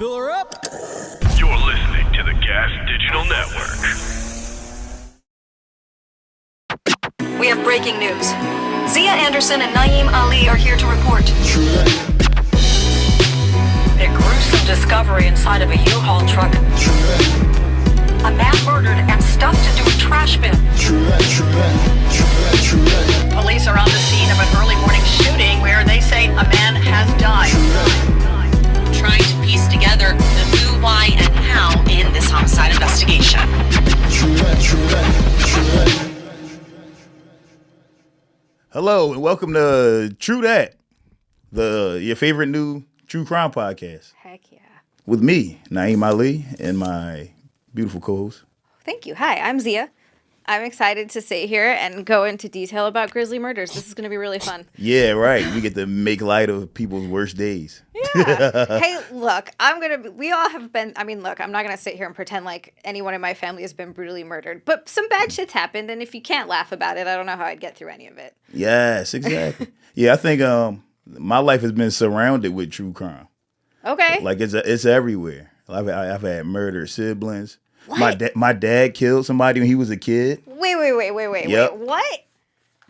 Fill her up. You're listening to the Gas Digital Network. We have breaking news. Zia Anderson and Naeem Ali are here to report. True Dat. A gruesome discovery inside of a U-Haul truck. True Dat. A man murdered and stuffed into a trash bin. True Dat. True Dat. True Dat. True Dat. Police are on the scene of an early morning shooting where they say a man has died. Trying to piece together the who, why, and how in this homicide investigation. True Dat. True Dat. True Dat. Hello and welcome to True Dat, your favorite new true crime podcast. Heck yeah. With me, Naeem Ali, and my beautiful co-host. Thank you. Hi, I'm Zia. I'm excited to sit here and go into detail about grisly murders. This is going to be really fun. Yeah, right. We get to make light of people's worst days. Yeah. Hey, look, we all have been, look, I'm not going to sit here and pretend like anyone in my family has been brutally murdered, but some bad shit's happened, and if you can't laugh about it, I don't know how I'd get through any of it. Yes, exactly. Yeah, I think my life has been surrounded with true crime. Okay. Like it's everywhere. I've had murdered siblings. What? My dad killed somebody when he was a kid. Wait. Yep. Wait, what?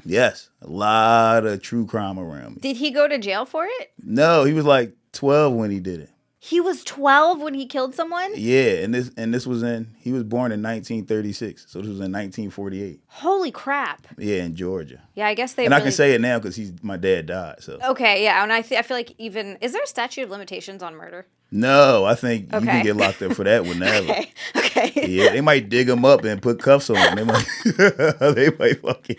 Yes, a lot of true crime around me. Did he go to jail for it? No, he was like 12 when he did it. He was 12 when he killed someone? Yeah, and this was he was born in 1936, so this was in 1948. Holy crap. Yeah, in Georgia. Yeah, I guess they And I can say it now because my dad died, so. Okay, yeah, and I feel like is there a statute of limitations on murder? No, I think you can get locked up for that whenever. Okay. Yeah, they might dig him up and put cuffs on him. They might fucking.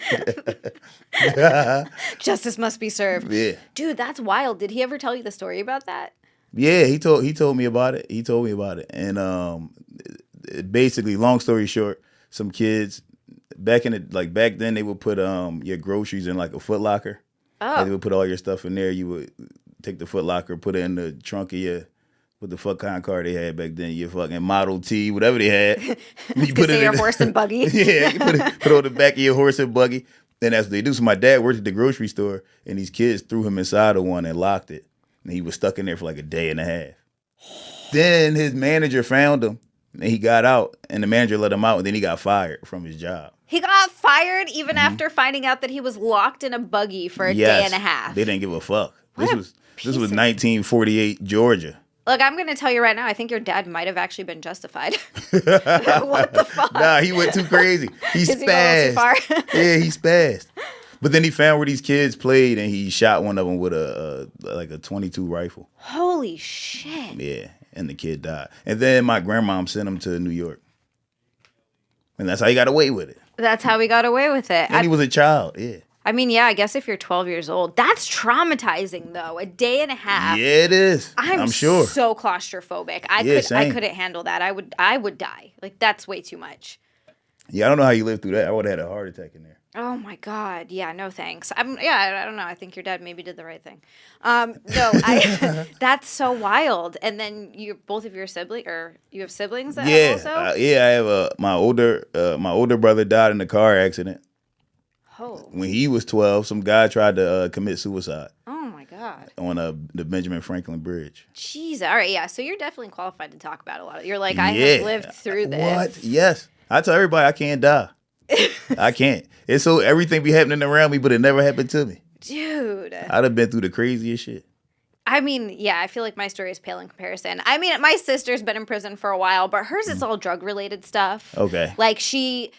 Justice must be served. Yeah. Dude, that's wild. Did he ever tell you the story about that? Yeah, he told me about it. And basically, long story short, some kids back then they would put your groceries in like a Foot Locker. Oh. Like, they would put all your stuff in there. You would take the Foot Locker, put it in the trunk of your. What the fuck kind of car they had back then? Your fucking Model T, whatever they had. You put it in your horse and buggy. Yeah, you put it on the back of your horse and buggy. And that's what they do. So my dad worked at the grocery store, and these kids threw him inside of one and locked it. And he was stuck in there for like a day and a half. Then his manager found him, and he got out, and the manager let him out, and then he got fired from his job. He got fired even after finding out that he was locked in a buggy for a day and a half. They didn't give a fuck. What This was 1948 Georgia. Look, I'm going to tell you right now, I think your dad might have actually been justified. What the fuck? Nah, he went too crazy. He Is he going a little spazzed. too far? Yeah, he spazzed. But then he found where these kids played, and he shot one of them with a 22 rifle. Holy shit. Yeah, and the kid died. And then my grandmom sent him to New York. And that's how he got away with it. That's how we got away with it. And he was a child, yeah. Yeah, I guess if you're 12 years old. That's traumatizing, though. A day and a half. Yeah, it is. I'm sure. so claustrophobic. I couldn't handle that. I would die. Like, that's way too much. Yeah, I don't know how you lived through that. I would have had a heart attack in there. Oh my God. Yeah, no thanks. I don't know. I think your dad maybe did the right thing. That's so wild. And then you have siblings that have also? I have my older brother died in a car accident. Oh. When he was 12, some guy tried to commit suicide. Oh my God. On the Benjamin Franklin Bridge. Jeez. All right. Yeah. So you're definitely qualified to talk about a lot of. You're like, I have lived through this. What? Yes. I tell everybody I can't die. I can't. It's so everything be happening around me, but it never happened to me. Dude. I'd have been through the craziest shit. Yeah, I feel like my story is pale in comparison. My sister's been in prison for a while, but hers is all drug-related stuff. Okay. Like, she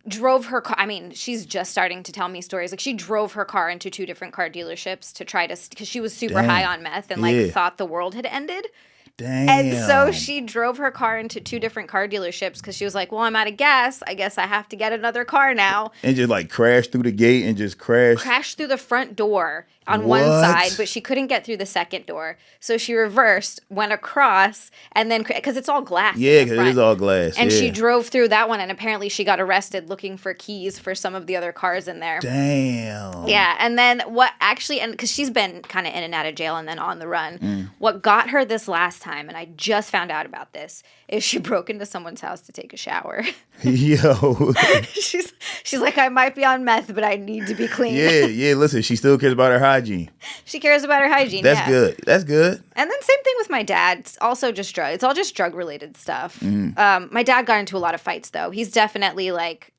drove her car. She's just starting to tell me stories. Like, she drove her car into 2 different car dealerships to try to, because she was super high on meth and, thought the world had ended. Damn. And so she drove her car into 2 different car dealerships because she was like, well, I'm out of gas. I guess I have to get another car now. And just crashed through the gate and just crashed. Crashed through the front door on one side, but she couldn't get through the second door. So she reversed, went across, and then, because it's all glass. Yeah, because it is all glass. And she drove through that one, and apparently she got arrested looking for keys for some of the other cars in there. Damn. Yeah, and then because she's been kind of in and out of jail and then on the run, what got her this last time, and I just found out about this, is she broke into someone's house to take a shower. Yo. She's like, I might be on meth, but I need to be clean. Yeah, listen, she still cares about her hygiene. She cares about her hygiene. That's yeah. good. That's good. And then same thing with my dad. It's also just drug. It's all just drug related stuff. My dad got into a lot of fights though. He's definitely like,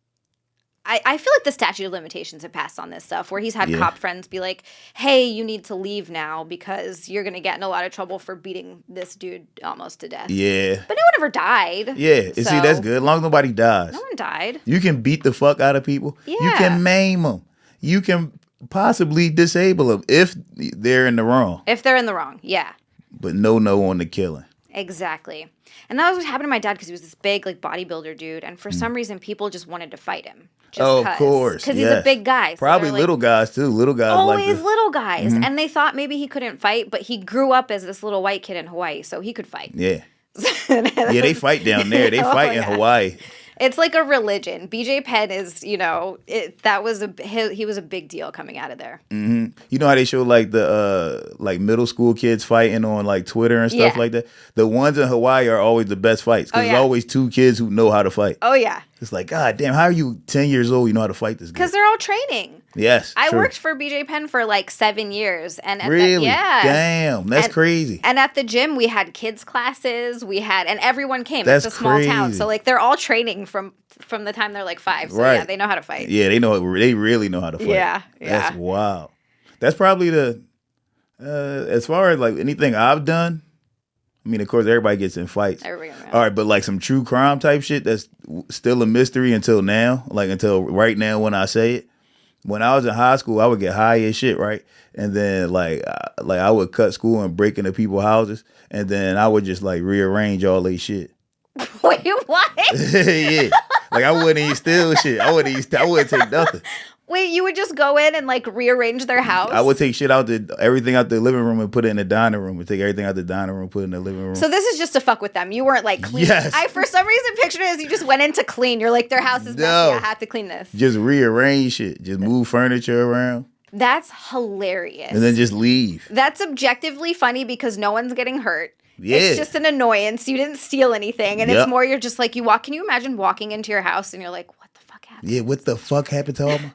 I feel like the statute of limitations have passed on this stuff where he's had cop friends be like, hey, you need to leave now because you're going to get in a lot of trouble for beating this dude almost to death. Yeah. But no one ever died. Yeah. See, that's good. As long as nobody dies. No one died. You can beat the fuck out of people. Yeah. You can maim them. You can possibly disable them if they're in the wrong. If they're in the wrong, yeah. But no on the killing. Exactly. And that was what happened to my dad because he was this big like bodybuilder dude. And for some reason, people just wanted to fight him. Of course. Because he's a big guy. So probably little guys too. Little guys always little guys. And they thought maybe he couldn't fight, but he grew up as this little white kid in Hawaii, so he could fight. Yeah. Yeah, they fight down there. They fight in Hawaii. It's like a religion. BJ Penn is, he was a big deal coming out of there. Mm-hmm. You know how they show like the like middle school kids fighting on like Twitter and stuff like that? The ones in Hawaii are always the best fights because there's always two kids who know how to fight. Oh, yeah. It's like, God damn, how are you 10 years old? You know how to fight this guy? Because they're all training. Yes. I worked for BJ Penn for like 7 years. And really? Damn, that's crazy. And at the gym, we had kids classes. And everyone came. That's it's a small town. crazy. So like they're all training from the time they're like 5. So yeah, they know how to fight. Yeah, they really know how to fight. Yeah. That's wild. That's probably as far as like anything I've done, I mean, of course, everybody gets in fights. All right, but like some true crime type shit that's still a mystery until now, like until right now when I say it. When I was in high school, I would get high as shit, right? And then like I would cut school and break into people's houses, and then I would just like rearrange all they shit. Wait, what? Yeah, like I wouldn't even steal shit. I wouldn't take nothing. Wait, you would just go in and like rearrange their house? I would take everything out the living room and put it in the dining room. And take everything out the dining room, put it in the living room. So this is just to fuck with them. You weren't like clean. Yes. I for some reason pictured it as you just went in to clean. You're like, their house is messy. I have to clean this. Just rearrange shit. Just move furniture around. That's hilarious. And then just leave. That's objectively funny because no one's getting hurt. Yeah. It's just an annoyance. You didn't steal anything. And it's more you're just like, can you imagine walking into your house and you're like, what the fuck happened? Yeah, what the fuck happened to all my...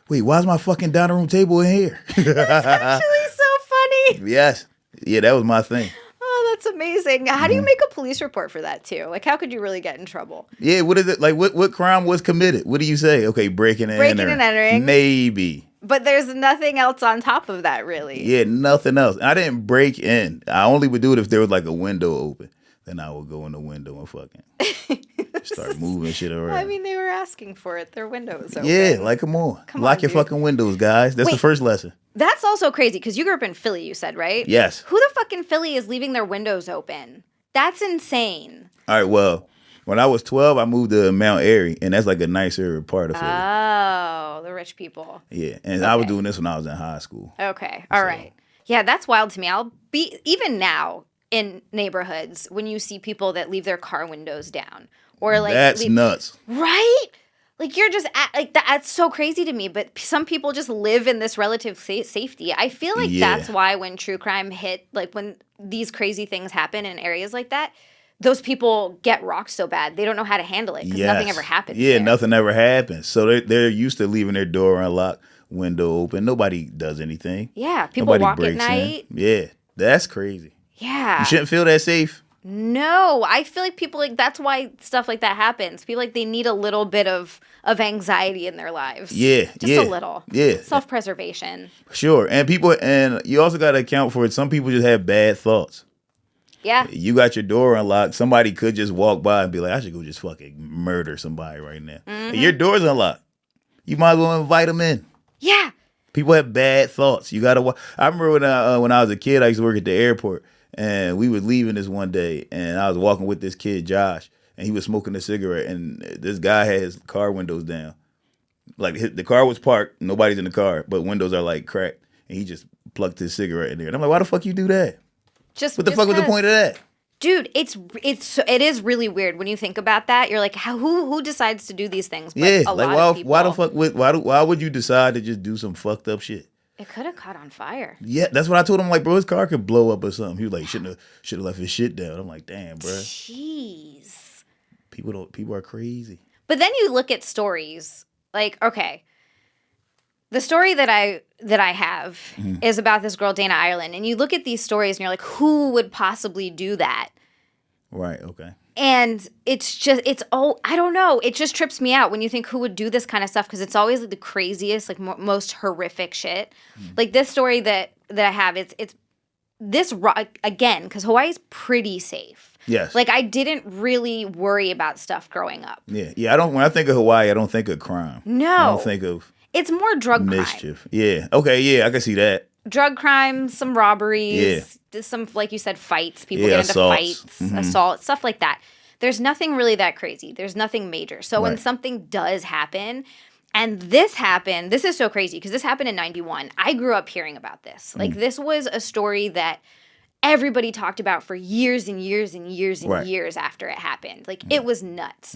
Wait, why's my fucking dining room table in here? That's actually so funny. Yes. Yeah, that was my thing. Oh, that's amazing. How do you make a police report for that too? Like, how could you really get in trouble? Yeah, what is it? Like, what crime was committed? What do you say? Okay, breaking and entering. Maybe. But there's nothing else on top of that, really. Yeah, nothing else. I didn't break in. I only would do it if there was like a window open. Then I would go in the window and fucking start moving shit around. I mean, they were asking for it. Their window was open. Yeah, like, come on. Lock your fucking windows, guys. That's the first lesson. That's also crazy because you grew up in Philly, you said, right? Yes. Who the fuck in Philly is leaving their windows open? That's insane. All right, well, when I was 12, I moved to Mount Airy, and that's like a nicer part of Philly. Oh, the rich people. Yeah, and I was doing this when I was in high school. Okay, all right. Yeah, that's wild to me. Even now in neighborhoods when you see people that leave their car windows down or like that's nuts, right? Like you're just that's so crazy to me. But some people just live in this relative safety. I feel like that's why when true crime hit, like when these crazy things happen in areas like that, those people get rocked so bad they don't know how to handle it because nothing ever happens. Yeah, there. Nothing ever happens. So they're used to leaving their door unlocked, window open. Nobody does anything. Yeah, people Nobody walk at breaks night. in. Yeah, that's crazy. Yeah. You shouldn't feel that safe. No, I feel like people that's why stuff like that happens. People like they need a little bit of anxiety in their lives. Yeah. Just a little. Yeah. Self-preservation. Sure. And you also got to account for it. Some people just have bad thoughts. Yeah. You got your door unlocked. Somebody could just walk by and be like, I should go just fucking murder somebody right now. Mm-hmm. Your door's unlocked. You might as well invite them in. Yeah. People have bad thoughts. You got to I remember when I was a kid, I used to work at the airport. And we was leaving this one day, and I was walking with this kid, Josh, and he was smoking a cigarette, and this guy had his car windows down. Like, the car was parked, nobody's in the car, but windows are, like, cracked, and he just plugged his cigarette in there. And I'm like, why the fuck you do that? What the fuck was the point of that? Dude, it is really weird when you think about that. You're like, who decides to do these things? But yeah, why the fuck, why would you decide to just do some fucked up shit? It could have caught on fire. Yeah, that's what I told him. Like, bro, his car could blow up or something. He was like, should have left his shit down. I'm like, damn, bro. Jeez. People are crazy. But then you look at stories like, okay, The story that I have is about this girl, Dana Ireland. And you look at these stories and you're like, who would possibly do that? Right, okay. And I don't know. It just trips me out when you think who would do this kind of stuff because it's always like the craziest, like most horrific shit. Like this story that I have, it's this, again, because Hawaii's pretty safe. Yes. Like I didn't really worry about stuff growing up. Yeah. When I think of Hawaii, I don't think of crime. No. I don't think of it's more drug mischief. crime. Yeah. Okay, yeah, I can see that. Drug crimes, some robberies, some, like you said, fights. People get into assaults. fights, assault, stuff like that. There's nothing really that crazy. There's nothing major. So when something does happen, and this happened, this is so crazy because this happened in 91. I grew up hearing about this. Like this was a story that everybody talked about for years and years and years and years after it happened. Like it was nuts.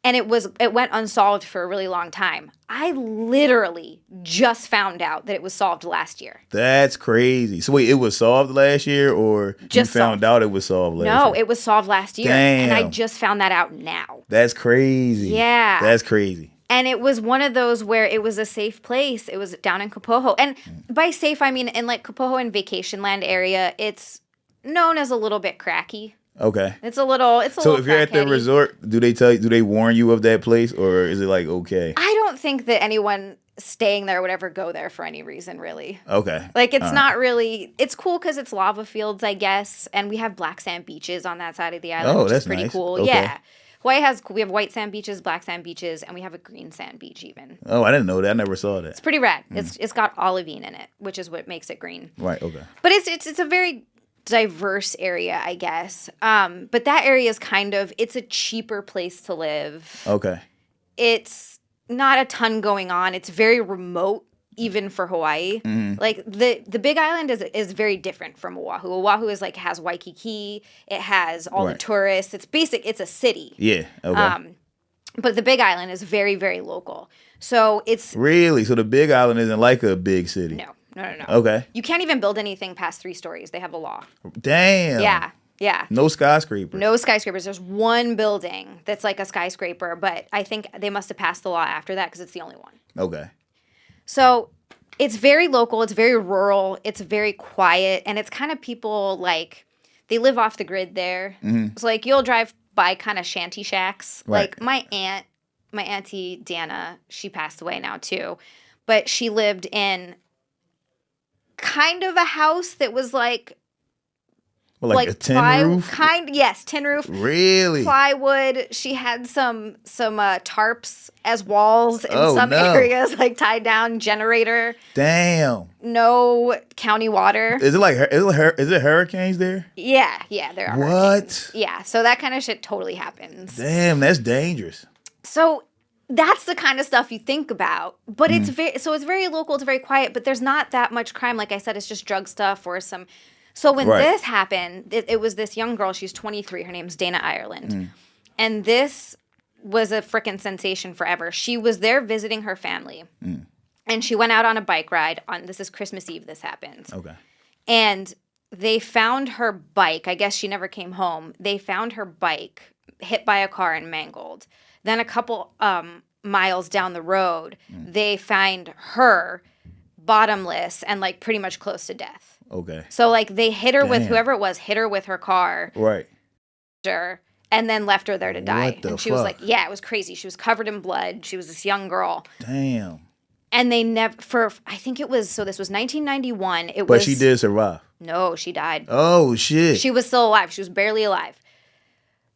And it went unsolved for a really long time. I literally just found out that it was solved last year. That's crazy. So wait, it was solved last year, or Just you found out it was solved last year? No, it was solved last year. Damn. And I just found that out now. That's crazy. Yeah. That's crazy. And it was one of those where it was a safe place. It was down in Kapoho. And by safe, I mean in like Kapoho and Vacation Land area, it's known as a little bit cracky. Okay. It's a little So if you're at the crackheady. resort, do they warn you of that place, or is it like okay? I don't think that anyone staying there would ever go there for any reason, really. Okay. Like, it's not really... It's cool because it's lava fields, I guess, and we have black sand beaches on that side of the island, which that's is pretty nice. cool. Okay. Yeah. Hawaii we have white sand beaches, black sand beaches, and we have a green sand beach even. Oh, I didn't know that. I never saw that. It's pretty rad. It's got olivine in it, which is what makes it green. Right, okay. But it's a very diverse area, I guess. But that area is it's a cheaper place to live. Okay. It's not a ton going on. It's very remote, even for Hawaii. Like the Big Island is very different from Oahu. Oahu is like has Waikiki. It has all the tourists. It's a city. Yeah. Okay. But the Big Island is very, very local. So it's Really? So the Big Island isn't like a big city? no. Okay. You can't even build anything past 3 stories. They have a law. Damn. Yeah. No skyscrapers. No skyscrapers. There's one building that's like a skyscraper, but I think they must have passed the law after that because it's the only one. Okay. So it's very local. It's very rural. It's very quiet. And it's kind of people like, they live off the grid there. So like you'll drive by kind of shanty shacks. Right. Like my auntie Dana, she passed away now too. But she lived in kind of a house that was like... Well, like a tin roof? Yes, tin roof. Really? Plywood. She had some tarps as walls in some no. areas, like tied down. Generator. Damn. No county water. Is it hurricanes there? Yeah, there are. What? hurricanes. Yeah, so that kind of shit totally happens. Damn, that's dangerous. So that's the kind of stuff you think about, but it's very local. It's very quiet, but there's not that much crime. Like I said, it's just drug stuff or some. So when this happened, it was this young girl. She's 23. Her name's Dana Ireland. And this was a freaking sensation forever. She was there visiting her family. And she went out on a bike ride. This is Christmas Eve this happened. Okay. And they found her bike. I guess she never came home. They found her bike hit by a car and mangled. Then a couple miles down the road, they find her bottomless and like pretty much close to death. Okay. So, like, they hit her with whoever it was, hit her with her car. Right. And then left her there to die. What the and she was fuck? like, yeah, it was crazy. She was covered in blood. She was this young girl. Damn. And they never, I think it was, so this was 1991. But she did survive. No, she died. Oh, shit. She was still alive. She was barely alive.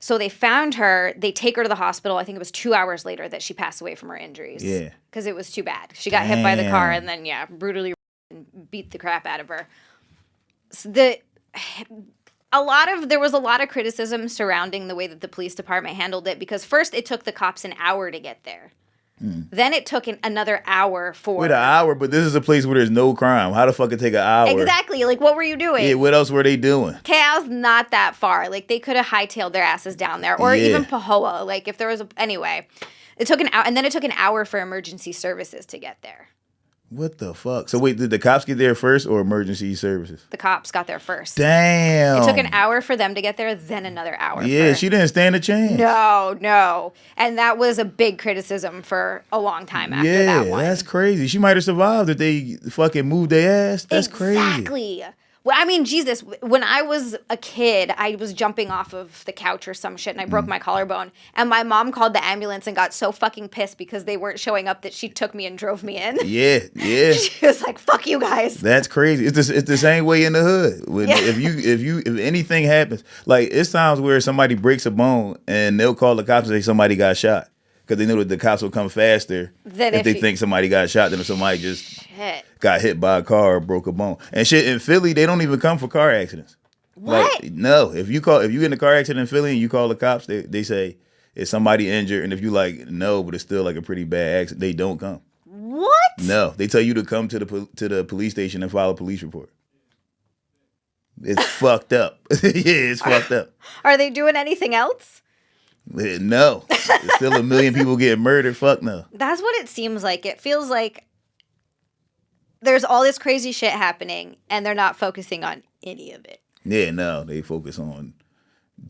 So they found her. They take her to the hospital. I think it was 2 hours later that she passed away from her injuries. Yeah. Because it was too bad. She got hit by the car and then, brutally beat the crap out of her. So there was a lot of criticism surrounding the way that the police department handled it because first it took the cops an hour to get there. Then it took another hour for... Wait, an hour? But this is a place where there's no crime. How the fuck it take an hour? Exactly. Like, what were you doing? Yeah, what else were they doing? Chaos, not that far. Like, they could have hightailed their asses down there. Or even Pahoa. Like, if there was Anyway. It took an hour, and then it took an hour for emergency services to get there. What the fuck? So wait, did the cops get there first or emergency services? The cops got there first. Damn. It took an hour for them to get there, then another hour. Yeah, she didn't stand a chance. No. And that was a big criticism for a long time after that one. Yeah, that's crazy. She might have survived if they fucking moved their ass. That's crazy. Exactly. Well, I mean, Jesus, when I was a kid, I was jumping off of the couch or some shit and I broke my collarbone. And my mom called the ambulance and got so fucking pissed because they weren't showing up that she took me and drove me in. Yeah. She was like, fuck you guys. That's crazy. It's the same way in the hood. If anything happens, like it's times where somebody breaks a bone and they'll call the cops and say somebody got shot. Because they know that the cops will come faster if they think somebody got shot than if somebody just got hit by a car or broke a bone. And shit, in Philly, they don't even come for car accidents. What? Like, no. If you get in a car accident in Philly and you call the cops, they say, is somebody injured? And if you like, no, but it's still like a pretty bad accident, they don't come. What? No. They tell you to come to the police station and file a police report. It's fucked up. Yeah, it's fucked up. Are they doing anything else? No. There's still a million people getting murdered. Fuck no. That's what it seems like. It feels like there's all this crazy shit happening and they're not focusing on any of it. Yeah, no. They focus on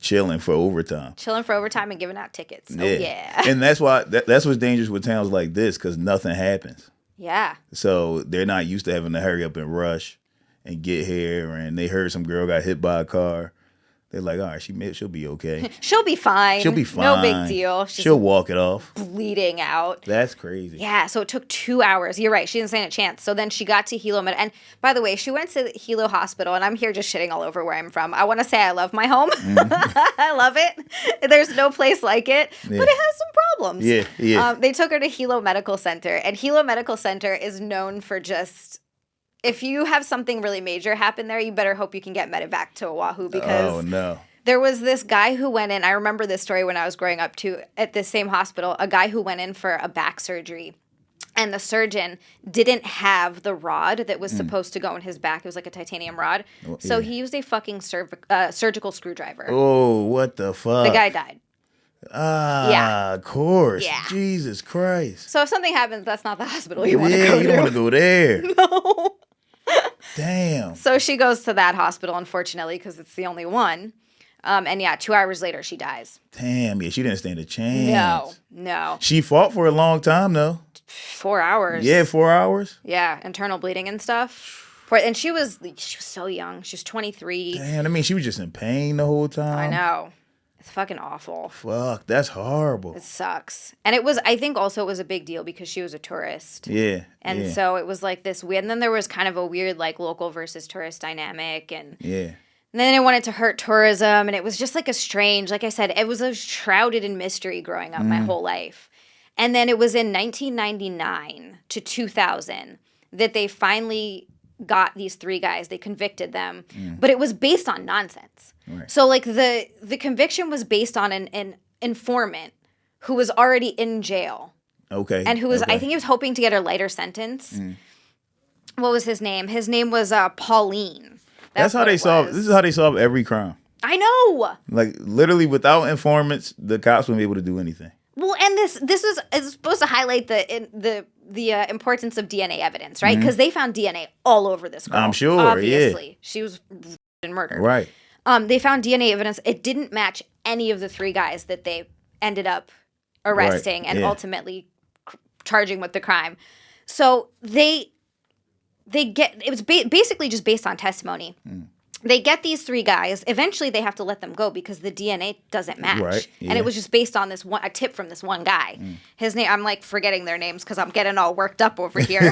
chilling for overtime. Chilling for overtime and giving out tickets. Oh, yeah. And that's why that's what's dangerous with towns like this, because nothing happens. Yeah. So they're not used to having to hurry up and rush and get here. And they heard some girl got hit by a car. They're like, all right, she'll be okay. She'll be fine. She'll be fine. No big deal. She'll walk it off. Bleeding out. That's crazy. Yeah, so it took 2 hours. You're right. She didn't stand a chance. So then she got to Hilo. And by the way, she went to Hilo Hospital, and I'm here just shitting all over where I'm from. I want to say I love my home. I love it. There's no place like it, but it has some problems. Yeah. They took her to Hilo Medical Center, and Hilo Medical Center is known for just... If you have something really major happen there, you better hope you can get medevac to Oahu because... Oh, no. There was this guy who went in, I remember this story when I was growing up too, at this same hospital, a guy who went in for a back surgery. And the surgeon didn't have the rod that was supposed to go in his back. It was like a titanium rod. So he used a fucking surgical screwdriver. Oh, what the fuck? The guy died. Of course. Yeah. Jesus Christ. So if something happens, that's not the hospital you want to go to. Yeah, you don't want to go there. No. Damn. So she goes to that hospital, unfortunately, because it's the only one. And 2 hours later, she dies. Damn, yeah, she didn't stand a chance. No. She fought for a long time, though. 4 hours. Yeah, 4 hours. Yeah, internal bleeding and stuff. And she was so young. She was 23. Damn, I mean, she was just in pain the whole time. I know. It's fucking awful. Fuck, that's horrible. It sucks. And it was, I think also it was a big deal because she was a tourist. Yeah. And so it was like this weird, and then there was kind of a weird like local versus tourist dynamic. And then they wanted to hurt tourism. And it was just like a strange, like I said, it was shrouded in mystery growing up my whole life. And then it was in 1999 to 2000 that they finally got these three guys. They convicted them. But it was based on nonsense. Right. So like the conviction was based on an informant who was already in jail. Okay. And who was, I think he was hoping to get a lighter sentence. What was his name? His name was Pauline. That's how they solve. This is how they solve every crime. I know. Like literally, without informants, the cops wouldn't be able to do anything. Well, and this is supposed to highlight the importance of DNA evidence, right? Because they found DNA all over this girl. I'm sure. Obviously, she was murdered. Right. They found DNA evidence. It didn't match any of the three guys that they ended up arresting and ultimately charging with the crime. So they get, it was basically just based on testimony. They get these three guys. Eventually, they have to let them go because the DNA doesn't match. Right. Yeah. And it was just based on a tip from this one guy. His name, I'm like forgetting their names because I'm getting all worked up over here.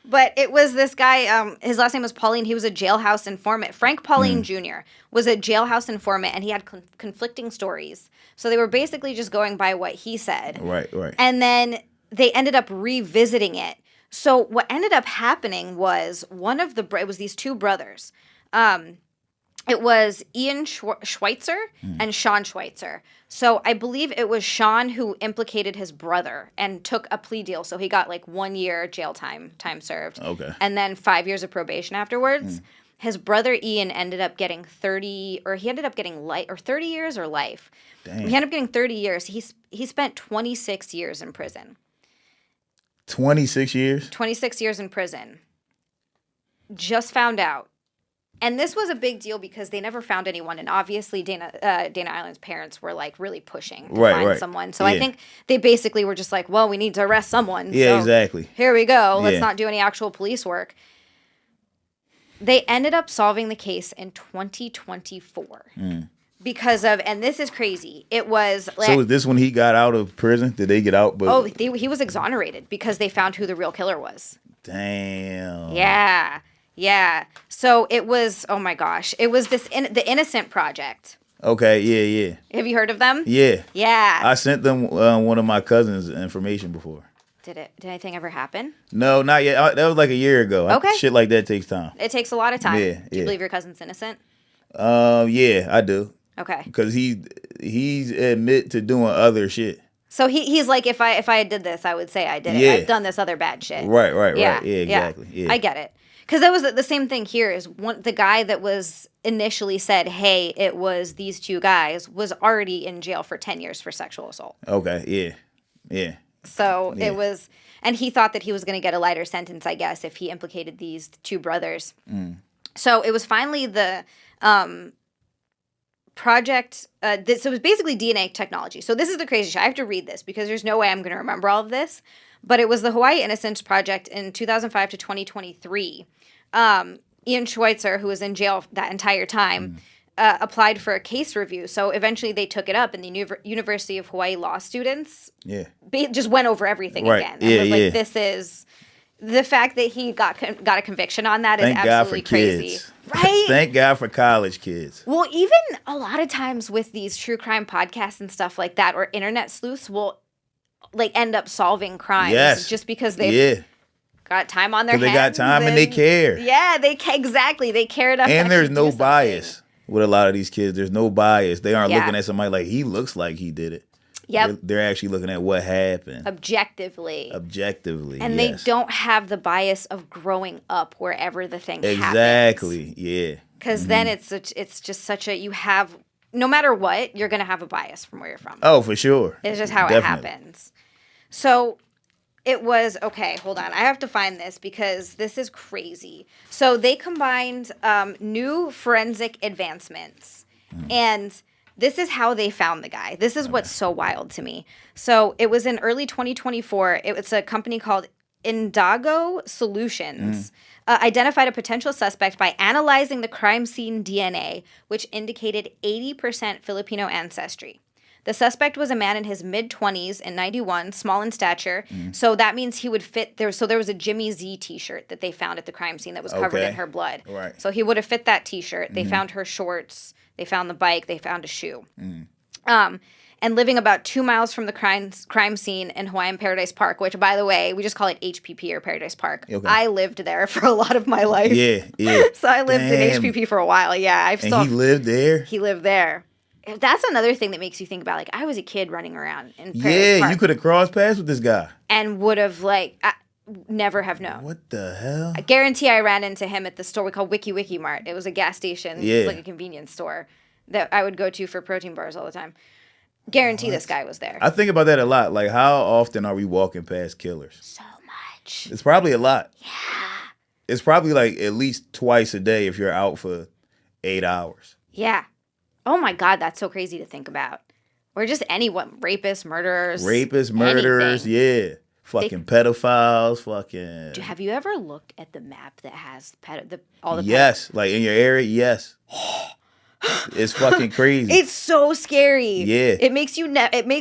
But it was this guy, his last name was Pauline. He was a jailhouse informant. Frank Pauline Jr. was a jailhouse informant, and he had conflicting stories. So they were basically just going by what he said. Right. And then they ended up revisiting it. So what ended up happening was it was these two brothers. It was Ian Schweitzer and Sean Schweitzer. So I believe it was Sean who implicated his brother and took a plea deal. So he got like 1 year jail time served. Okay. And then 5 years of probation afterwards. His brother Ian ended up getting 30 years or life. Damn. He ended up getting 30 years. He spent 26 years in prison. 26 years? 26 years in prison. Just found out. And this was a big deal because they never found anyone. And obviously Dana Island's parents were like really pushing to find someone. So I think they basically were just like, well, we need to arrest someone. Yeah, so exactly. Here we go. Let's not do any actual police work. They ended up solving the case in 2024 because of, and this is crazy. It was. So is this when he got out of prison? Did they get out? But he was exonerated because they found who the real killer was. Damn. Yeah. Yeah. So it was, oh my gosh. It was the Innocent Project. Okay, yeah. Have you heard of them? Yeah. Yeah. I sent them one of my cousins information before. Did anything ever happen? No, not yet. That was like a year ago. Okay. Shit like that takes time. It takes a lot of time. Yeah. Do you believe your cousin's innocent? Yeah, I do. Okay. Because he's admit to doing other shit. So he's like, if I did this, I would say I did it. Yeah. I've done this other bad shit. Right. Yeah, exactly. Yeah. I get it. Because that was the same thing here is the guy that was initially said, hey, it was these two guys, was already in jail for 10 years for sexual assault. Okay, yeah. So it was, and he thought that he was going to get a lighter sentence, I guess, if he implicated these two brothers. So it was finally the project, so it was basically DNA technology. So this is the crazy shit. I have to read this because there's no way I'm going to remember all of this. But it was the Hawaii Innocence Project in 2005 to 2023. Ian Schweitzer, who was in jail that entire time, applied for a case review. So eventually they took it up, and the University of Hawaii law students just went over everything again. And was like, this is... The fact that he got a conviction on that is absolutely crazy. Kids. Right? Thank God for college kids. Well, even a lot of times with these true crime podcasts and stuff like that, or internet sleuths will like end up solving crimes just because they've got time on their hands. They got time and they care. Yeah, exactly. They care enough. And there's no bias with a lot of these kids. There's no bias. They aren't looking at somebody like he looks like he did it. Yep. They're actually looking at what happened. Objectively. And they don't have the bias of growing up wherever the thing happens. Exactly, yeah. Because then it's just such a, you have, no matter what, you're going to have a bias from where you're from. Oh, for sure. It's just how it happens. So it was, okay, hold on. I have to find this because this is crazy. So they combined new forensic advancements and... This is how they found the guy. This is what's so wild to me. So it was in early 2024. It's a company called Indago Solutions. Identified a potential suspect by analyzing the crime scene DNA, which indicated 80% Filipino ancestry. The suspect was a man in his mid-20s in 91, small in stature. So that means he would fit there. So there was a Jimmy Z t-shirt that they found at the crime scene that was covered in her blood. Right. So he would have fit that t-shirt. They found her shorts. They found the bike. They found a shoe. And living about 2 miles from the crime scene in Hawaiian Paradise Park, which, by the way, we just call it HPP or Paradise Park. Okay. I lived there for a lot of my life. Yeah. So I lived in HPP for a while. Yeah. He lived there? He lived there. That's another thing that makes you think about, like, I was a kid running around in Paradise Park. You could have crossed paths with this guy. And would have, like... never have known. What the hell? I guarantee I ran into him at the store we call Wiki Mart. It was a gas station. Yeah. It was like a convenience store that I would go to for protein bars all the time. Guarantee this guy was there. I think about that a lot. Like, how often are we walking past killers? So much. It's probably a lot. Yeah. It's probably like at least twice a day if you're out for 8 hours. Yeah. Oh my God, that's so crazy to think about. Or just anyone. Rapists, murderers. Anything. Yeah. Fucking pedophiles, fucking... Have you ever looked at the map that has all the... Yes, like in your area, yes. It's fucking crazy. It's so scary. Yeah. It makes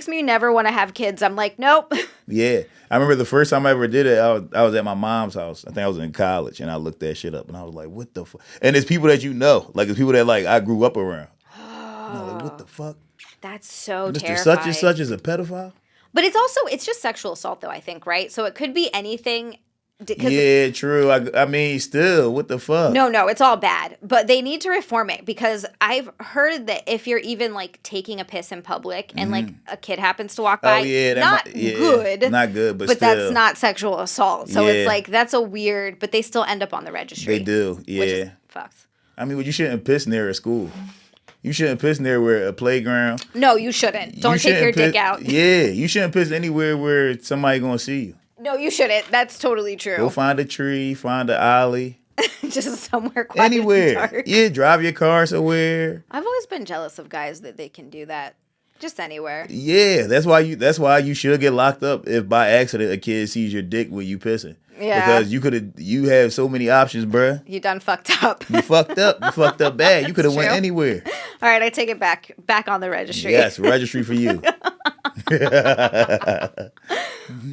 me never want to have kids. I'm like, nope. Yeah. I remember the first time I ever did it, I was at my mom's house. I think I was in college, and I looked that shit up, and I was like, what the fuck? And it's people that you know. Like, it's people that, like, I grew up around. And I'm like, what the fuck? That's so Mr. terrifying. Such and such is a pedophile? But it's just sexual assault, though, I think, right? So it could be anything. Yeah, true. I mean, still, what the fuck? No, it's all bad. But they need to reform it because I've heard that if you're even, like, taking a piss in public and, like, a kid happens to walk by, good. Not good, but still. That's not sexual assault. So it's like, that's a weird, but they still end up on the registry. They do, yeah. Which is fucked. I mean, you shouldn't piss near a school. You shouldn't piss near a playground. No, you shouldn't. Don't take your dick out. Yeah, you shouldn't piss anywhere where somebody gonna see you. No, you shouldn't. That's totally true. Go find a tree, find an alley. Just somewhere quiet Anywhere. and dark. Yeah, drive your car somewhere. I've always been jealous of guys that they can do that. Just anywhere. Yeah, that's why you should get locked up if by accident a kid sees your dick when you pissing. Yeah. Because you have so many options, bruh. You done fucked up. You fucked up. You fucked up bad. You could have went true. anywhere. All right, I take it back on the registry. Yes, registry for you.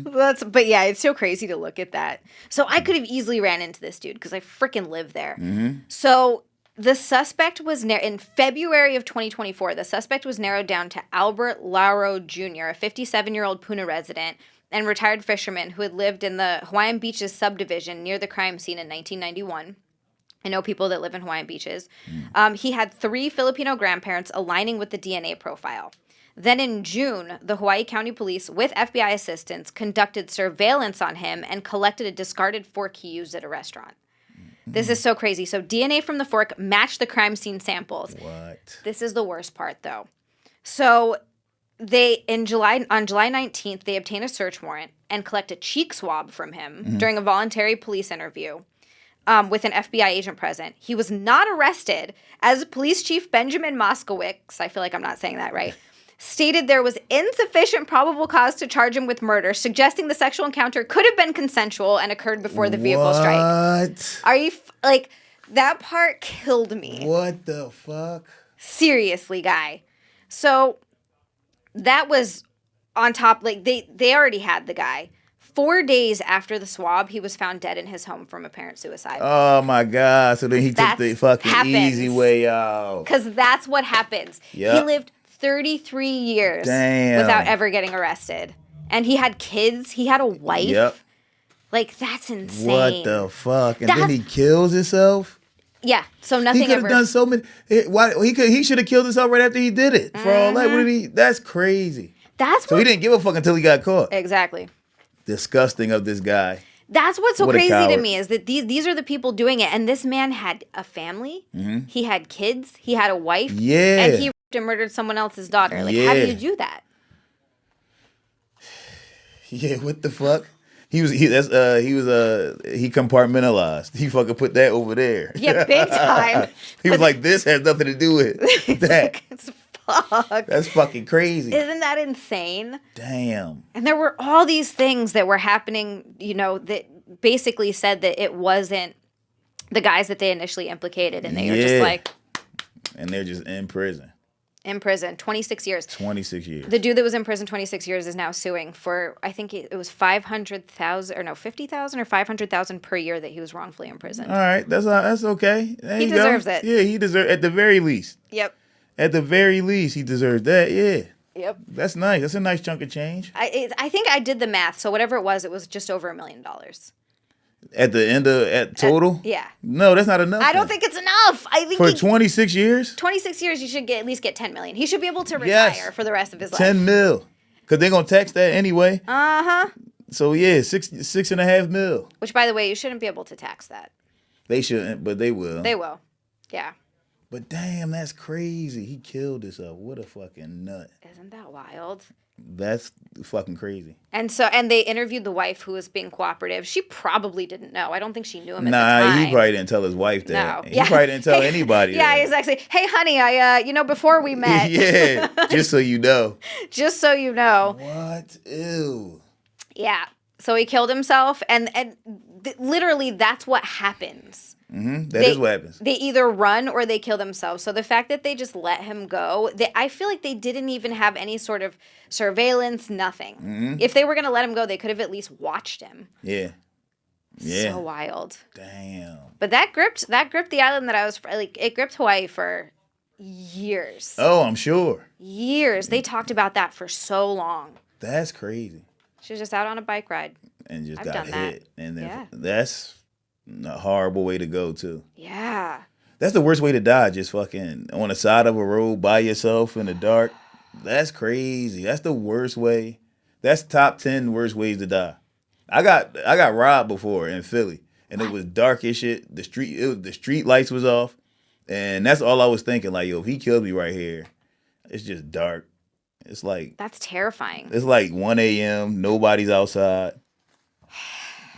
But yeah, it's so crazy to look at that. So I could have easily ran into this dude because I freaking live there. Mm-hmm. So the suspect was in February of 2024. The suspect was narrowed down to Albert Lauro Jr., a 57-year-old Puna resident and retired fisherman who had lived in the Hawaiian Beaches subdivision near the crime scene in 1991. I know people that live in Hawaiian Beaches. He had 3 Filipino grandparents aligning with the DNA profile. Then in June, the Hawaii County Police, with FBI assistance, conducted surveillance on him and collected a discarded fork he used at a restaurant. This is so crazy. So DNA from the fork matched the crime scene samples. What? This is the worst part, though. So on July 19th, they obtained a search warrant and collect a cheek swab from him during a voluntary police interview with an FBI agent present. He was not arrested, as Police Chief Benjamin Moskowitz, I feel like I'm not saying that right, stated there was insufficient probable cause to charge him with murder, suggesting the sexual encounter could have been consensual and occurred before the vehicle strike. What? Are you, that part killed me. What the fuck? Seriously, guy. So that was on top, they already had the guy. 4 days after the swab, he was found dead in his home from apparent suicide. Oh my God. So then he took the fucking easy way out. Because that's what happens. Yep. He lived 33 years without ever getting arrested. And he had kids. He had a wife. Yep. That's insane. What the fuck? And then he kills himself? Yeah. So nothing He could ever. have done so many. He should have killed himself right after he did it. For all that, what did he? That's crazy. So he didn't give a fuck until he got caught. Exactly. Disgusting of this guy. That's what's so What a crazy to coward. me is that these are the people doing it. And this man had a family. Mm-hmm. He had kids. He had a wife. Yeah. And he raped and murdered someone else's daughter. How do you do that? Yeah, what the fuck? He compartmentalized. He fucking put that over there. Yeah, big time. He was like, this has nothing to do with that. Fuck. That's fucking crazy. Isn't that insane? Damn. And there were all these things that were happening, that basically said that it wasn't the guys that they initially implicated. And they were just And they're just in prison. in prison, 26 years. 26 years. The dude that was in prison 26 years is now suing for, I think it was 50,000 or 500,000 per year that he was wrongfully imprisoned. All right, that's okay. There He you deserves go. it. Yeah, he deserves at the very least. Yep. At the very least, he deserves that. Yeah. Yep. That's nice. That's a nice chunk of change. I think I did the math. So whatever it was just over $1 million. At the end of total? Yeah. No, that's not enough. I don't think it's enough. I think for 26 years? 26 years, you should at least get 10 million. He should be able to retire for the rest of his life. 10 mil. Because they're going to tax that anyway. Uh-huh. So yeah, 6.5 mil. Which, by the way, you shouldn't be able to tax that. They shouldn't, but they will. They will. Yeah. But damn, that's crazy. He killed himself. What a fucking nut. Isn't that wild? That's fucking crazy. And they interviewed the wife who was being cooperative. She probably didn't know. I don't think she knew him at the time. He probably didn't tell his wife that. No. He probably didn't tell anybody Yeah, that. exactly. Hey, honey, before we met. Yeah, just so you know. Just so you know. What? Ew. Yeah. So he killed himself, and literally that's what happens. Mm-hmm. That is what happens. They either run or they kill themselves. So the fact that they just let him go, I feel like they didn't even have any sort of surveillance, nothing. Mm-hmm. If they were going to let him go, they could have at least watched him. Yeah. Yeah. So wild. Damn. But that gripped the island that I was, it gripped Hawaii for years. Oh, I'm sure. Years. They talked about that for so long. That's crazy. She was just out on a bike ride. And just I've got done that. hit. And then Yeah. that's a horrible way to go, too. Yeah. That's the worst way to die, just fucking on the side of a road by yourself in the dark. That's crazy. That's the worst way. That's top 10 worst ways to die. I got robbed before in Philly, and it was dark as shit. The street lights was off, and that's all I was thinking. Like, yo, if he killed me right here, it's just dark. It's like That's terrifying. it's like 1 a.m. Nobody's outside.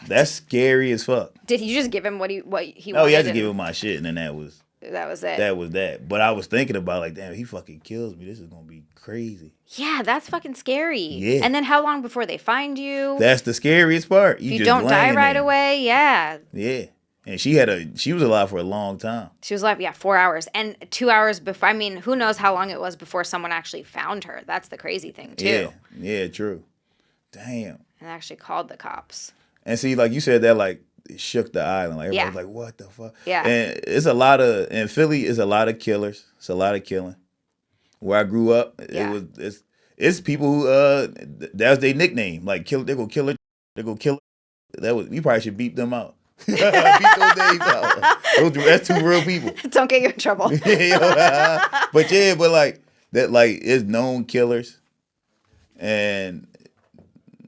That's scary as fuck. Did he just give him what he wanted? Oh, he had to give him my shit, and then that was it. That was that. But I was thinking about like, damn, he fucking kills me. This is gonna be crazy. Yeah, that's fucking scary. Yeah. And then how long before they find you? That's the scariest part. You just don't die right there. away. Yeah. Yeah. And she was alive for a long time. She was alive, 4 hours. And 2 hours before, I mean, who knows how long it was before someone actually found her. That's the crazy thing, too. Yeah, true. Damn. And actually called the cops. And see, like you said, that like it shook the island. Like everybody's like, what the fuck? Yeah. And in Philly, it's a lot of killers. It's a lot of killing. Where I grew up, it's people who that's their nickname. Like they go kill her. You probably should beep them out. Beep those names out. That's two real people. Don't get you in trouble. but like that, like it's known killers, and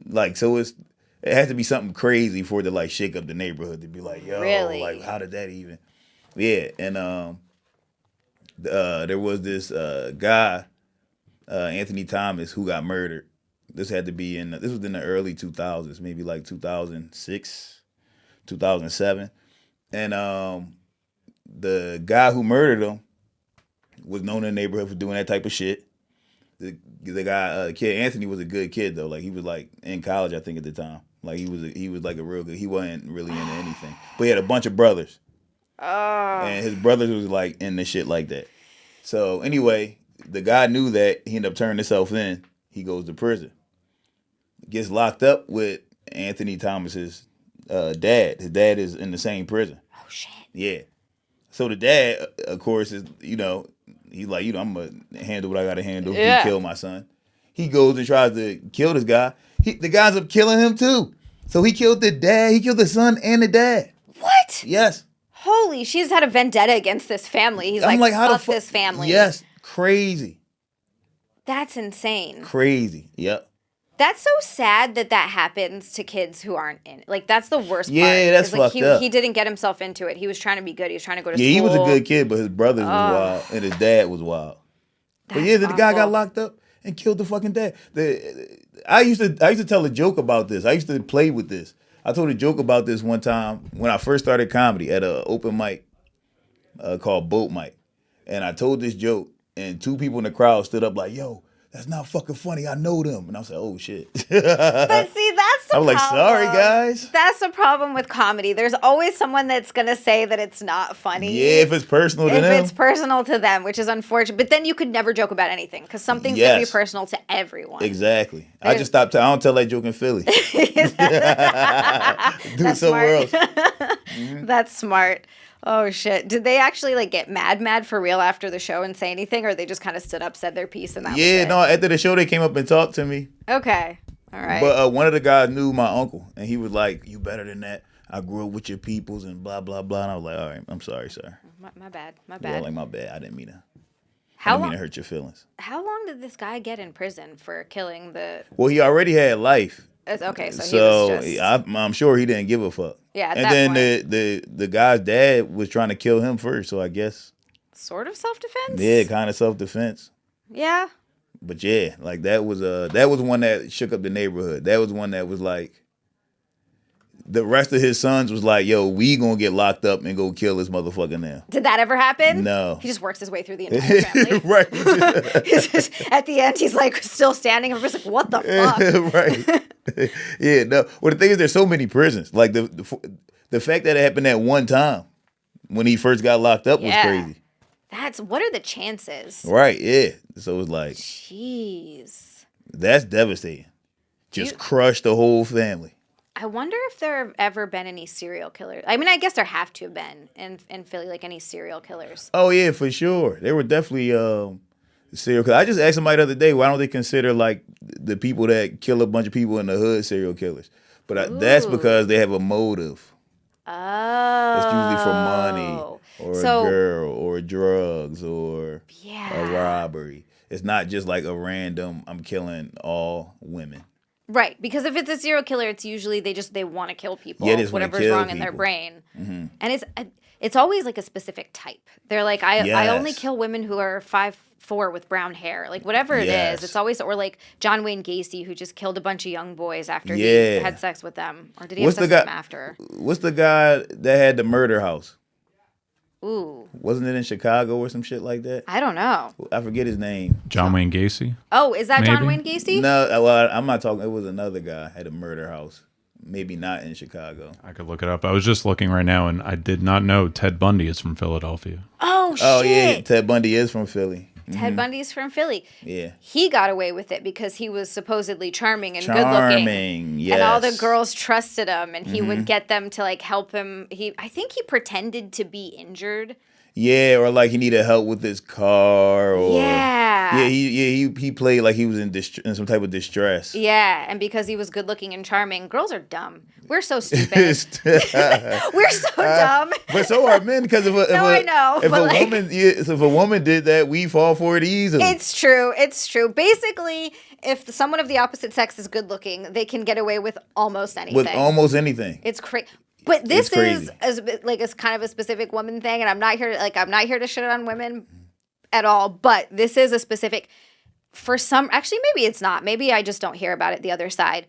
like so it has to be something crazy for it to like shake up the neighborhood to be like, yo, really? Like how did that even? Yeah, and there was this guy, Anthony Thomas, who got murdered. This was in the early 2000s, maybe like 2006. 2007, and the guy who murdered him was known in the neighborhood for doing that type of shit. The guy, kid Anthony, was a good kid though. Like he was like in college, I think at the time. Like he was like a real good. He wasn't really into anything, but he had a bunch of brothers, and his brothers was like into shit like that. So anyway, the guy knew that. He ended up turning himself in. He goes to prison, gets locked up with Anthony Thomas's dad. His dad is in the same prison. Oh shit. Yeah. So the dad, of course, is he's like, I'm gonna handle what I gotta handle. Yeah. He killed my son. He goes and tries to kill this guy. The guy's up killing him too. So he killed the dad. He killed the son and the dad. What? Yes. Holy, she's had a vendetta against this family. He's I'm like, how fuck this family. Yes. Crazy. That's insane. Crazy. Yep. That's so sad that happens to kids who aren't in it. Like, that's the worst part. Yeah, that's like, fucked up. He didn't get himself into it. He was trying to be good. He was trying to go to school. Yeah, he was a good kid, but his brothers was wild, and his dad was wild. But yeah, the guy got locked up and killed the fucking dad. I used to tell a joke about this. I used to play with this. I told a joke about this one time when I first started comedy at an open mic called Boat Mic. And I told this joke, and two people in the crowd stood up like, yo, that's not fucking funny. I know them. And I was like, oh, shit. But see, that's the problem. I was like, sorry, guys. That's the problem with comedy. There's always someone that's going to say that it's not funny. Yeah, if it's personal to them. If it's personal to them, which is unfortunate. But then you could never joke about anything because something's going to be personal to everyone. Exactly. I just stopped. I don't tell that joke in Philly. Do it somewhere else. Mm-hmm. That's smart. Oh, shit. Did they actually, like, get mad for real after the show and say anything? Or they just kind of stood up, said their piece, and that was it? No, after the show, they came up and talked to me. Okay. All right. But one of the guys knew my uncle, and he was like, you better than that. I grew up with your peoples and blah, blah, blah. And I was like, all right, I'm sorry, sir. My bad. Yeah, like, my bad. I didn't mean to. Hurt your feelings. How long did this guy get in prison for killing the... Well, he already had life. Okay, so he was just... I'm sure he didn't give a fuck. Yeah, and then the guy's dad was trying to kill him first, so I guess... Sort of self-defense? Yeah, kind of self-defense. Yeah. But yeah, like that was one that shook up the neighborhood. That was one that was like... The rest of his sons was like, yo, we gonna get locked up and go kill this motherfucker now. Did that ever happen? No. He just works his way through the entire family. Right. He's just, at the end, he's like still standing. Everybody's like, what the fuck? Right. Yeah, no. Well, the thing is, there's so many prisons. Like the fact that it happened at one time when he first got locked up was crazy. What are the chances? Right, yeah. So it's like, jeez. That's devastating. Just crush the whole family. I wonder if there have ever been any serial killers. I mean, I guess there have to have been in Philly, like any serial killers. Oh, yeah, for sure. There were definitely serial killers. I just asked somebody the other day, why don't they consider, like, the people that kill a bunch of people in the hood serial killers? But that's because they have a motive. Oh. It's usually for money or a girl or drugs or a robbery. It's not just like a random, I'm killing all women. Right, because if it's a serial killer, it's usually they want to kill people. Yeah, they just wanna whatever's kill wrong in their people. brain, and it's always like a specific type. They're like, I only Yes. kill women who are 5'4" with brown hair, like whatever it Yes. is. It's always or like John Wayne Gacy who just killed a bunch of young boys after he Yeah. had sex with them, or did he What's have the sex with guy- them after? What's the guy that had the murder house? Ooh, Wasn't it in Chicago or some shit like that? I don't know. I forget his name. John Wayne Gacy. Oh, is that John Maybe. Wayne Gacy? No, well, I'm not talking. It was another guy had a murder house. Maybe not in Chicago. I could look it up. I was just looking right now, and I did not know Ted Bundy is from Philadelphia. Oh shit! Oh yeah, Ted Bundy is from Philly. Ted Bundy's from Philly. Yeah. He got away with it because he was supposedly charming and good looking. Charming, yes. And all the girls trusted him, and he would get them to like help him. I think he pretended to be injured. Yeah, or like he needed help with his car, or Yeah. he played like he was in some type of distress. Yeah, and because he was good looking and charming, girls are dumb. We're so stupid. We're so dumb. But so are men, because I know, if but a like- woman if a woman did that, we fall for it easily. It's true. It's true. Basically, if someone of the opposite sex is good looking, they can get away with almost anything. with almost anything. It's crazy. But this It's crazy. is like it's kind of a specific woman thing, and I'm not here to shit on women at all. But this is a specific for some. Actually, maybe it's not. Maybe I just don't hear about it. The other side.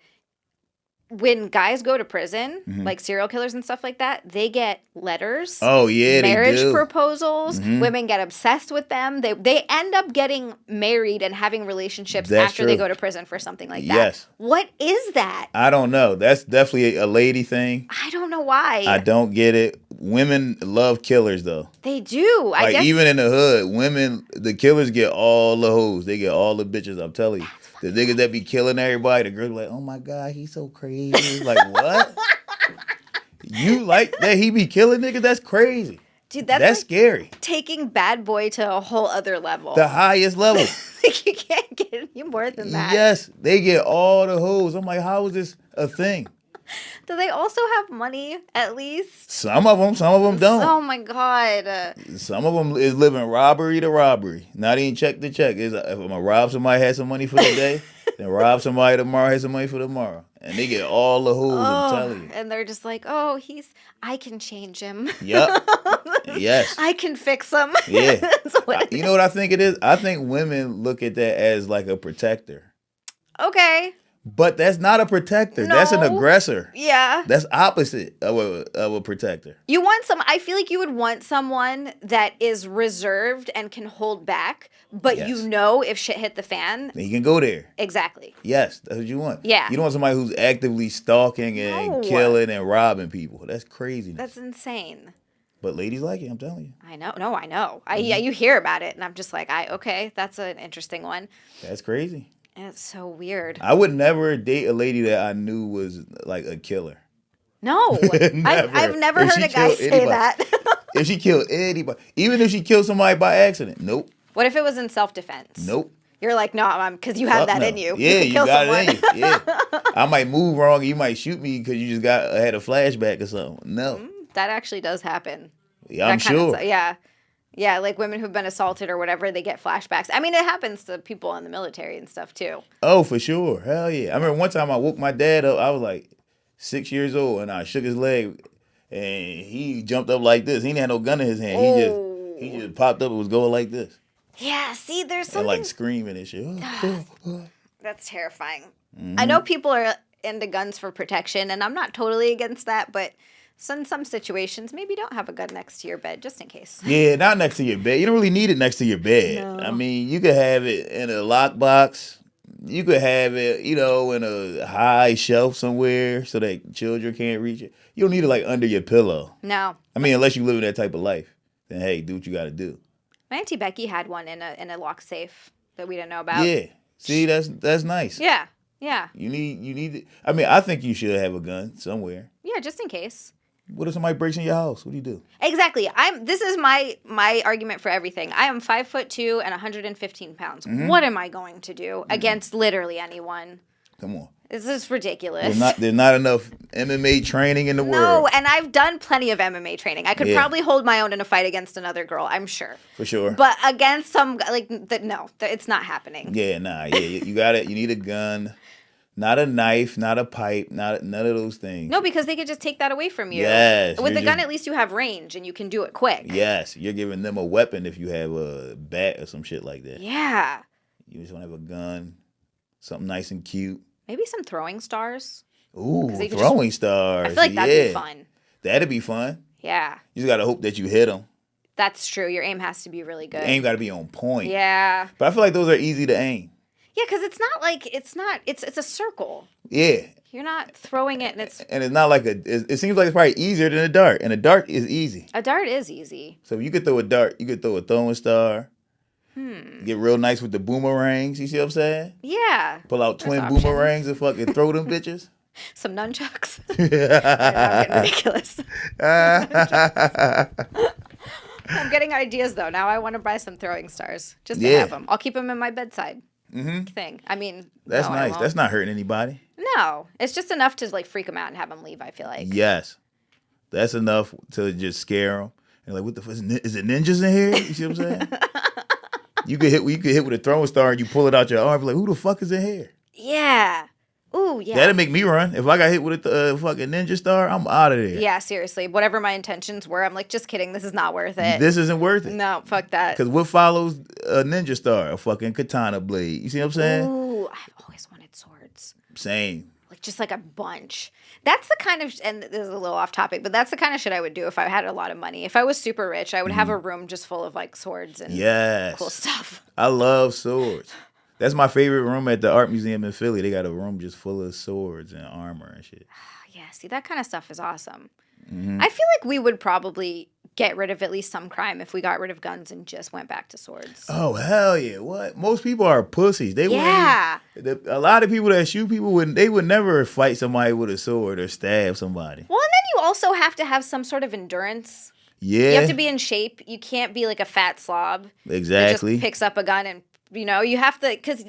When guys go to prison, like serial killers and stuff like that, they get letters. Oh yeah, Marriage they do. proposals. Women get obsessed with them. They end up getting married and having relationships That's after they true. go to prison for something like that. Yes. What is that? I don't know. That's definitely a lady thing. I don't know why. I don't get it. Women love killers though. They do. I Like guess even in the hood, the killers get all the hoes. They get all the bitches. I'm telling you, the niggas that be killing everybody, the girls be like, oh my god, he's so crazy. Like what? You like that he be killing niggas? That's crazy. dude, That's like scary. taking Bad Boy to a whole other level. The highest level. Like you can't get any more than that. Yes, they get all the hoes. I'm like, how is this a thing? Do they also have money at least? Some of them don't. Oh my god. Some of them is living robbery to robbery, not even check to check. If I'm gonna rob somebody, had some money for the day, then rob somebody tomorrow, had some money for tomorrow, and they get all the hoes. I'm telling you. And they're just like, oh, I can change him. Yep. Yes. I can fix him. Yeah. That's what it You know what I think it is? I think women look at that as like a protector, Okay. but that's not a protector. That's an No. aggressor. Yeah. That's opposite of a protector. You want I feel like you would want someone that is reserved and can hold back, but Yes. you know if shit hit the fan. Then you can go there. Exactly. Yes, that's what you want. Yeah. You don't want somebody who's actively stalking and No. killing and robbing people. That's crazy. That's insane. But ladies like it, I'm telling you. I know. No, I know. Mm-hmm. Yeah, you hear about it, and I'm just like, okay, that's an interesting one. That's crazy. And it's so weird. I would never date a lady that I knew was like a killer. No, I've never If heard she a guy killed say anybody. that. If she killed anybody, even if she killed somebody by accident, nope, What if it was in self-defense? nope. You're like, no, because you have Fuck that no. in you. Yeah, can you kill got someone. it in you. Yeah, I might move wrong. You might shoot me because you just had a flashback or something. No, That actually does happen. yeah, I'm That kind of sure. stuff, yeah. Yeah, like women who've been assaulted or whatever, they get flashbacks. I mean, it happens to people in the military and stuff too. Oh, for sure. Hell yeah. I remember one time I woke my dad up. I was like 6 years old, and I shook his leg, and he jumped up like this. He didn't have no gun in his hand. He just popped up and was going like this, Yeah, see, there's and something like screaming and shit. that's terrifying. Mm-hmm. I know people are into guns for protection, and I'm not totally against that, but in some situations, maybe don't have a gun next to your bed just in case. Yeah, not next to your bed. You don't really need it next to your bed. No. I mean, you could have it in a lockbox. You could have it, in a high shelf somewhere so that children can't reach it. You don't need it like under your pillow. No. I mean, unless you live in that type of life, then hey, do what you got to do. My Auntie Becky had one in a lock safe that we didn't know about. Yeah. See, that's nice. Yeah. Yeah. You need it. I mean, I think you should have a gun somewhere. Yeah, just in case. What if somebody breaks in your house? What do you do? Exactly. This is my argument for everything. I am 5'2" and 115 pounds. Mm-hmm. What am I going to do against literally anyone? Come on. This is ridiculous. There's not enough MMA training in the No, world. and I've done plenty of MMA training. I could Yeah. probably hold my own in a fight against another girl, I'm sure. For sure. But against some no, it's not happening. Yeah, nah, yeah, you got it. You need a gun. Not a knife, not a pipe, none of those things. No, because they could just take that away from you. Yes. With the gun, at least you have range and you can do it quick. Yes, you're giving them a weapon if you have a bat or some shit like that. Yeah. You just want to have a gun, something nice and cute. Maybe some throwing stars. Ooh, they could throwing stars. I feel like that'd be fun. That'd be fun. Yeah. You just got to hope that you hit them. That's true. Your aim has to be really good. Aim got to be on point. Yeah. But I feel like those are easy to aim. Yeah, because it's a circle. Yeah. You're not throwing it and it's not like it seems like it's probably easier than a dart. And a dart is easy. a dart is easy. So if you could throw a dart, you could throw a throwing star. Get real nice with the boomerangs. You see what I'm saying? Yeah. Pull out twin options. boomerangs and fucking throw them bitches. Some nunchucks. I'm getting ridiculous. I'm getting ideas though. Now I want to buy some throwing stars just to have them. I'll keep them in my bedside thing. I mean, that's no, I nice. won't. That's not hurting anybody. No, it's just enough to like freak them out and have them leave. I feel like. Yes, that's enough to just scare them. And like, what the fuck is it? Ninjas in here? You see what I'm saying? You could hit with a throwing star and you pull it out your arm. Like, who the fuck is in here? Yeah. Ooh, yeah. That'd make me run. If I got hit with a fucking ninja star, I'm out of there. Yeah, seriously. Whatever my intentions were, I'm like, just kidding. This is not worth it. This isn't worth it. No, fuck that. Because what follows a ninja star? A fucking katana blade. You see what I'm saying? Ooh, I've always wanted swords. Same. Like, just like a bunch. That's the kind of, and this is a little off topic, but that's the kind of shit I would do if I had a lot of money. If I was super rich, I would have a room just full of like swords and cool stuff. I love swords. That's my favorite room at the art museum in Philly. They got a room just full of swords and armor and shit. Yeah, see, that kind of stuff is awesome. I feel like we would probably get rid of at least some crime if we got rid of guns and just went back to swords. Oh, hell yeah. What? Most people are pussies. They Yeah. wouldn't. A lot of people that shoot people, they would never fight somebody with a sword or stab somebody. Well, and then you also have to have some sort of endurance. Yeah. You have to be in shape. You can't be like a fat slob. Exactly. That just picks up a gun and, you have to, because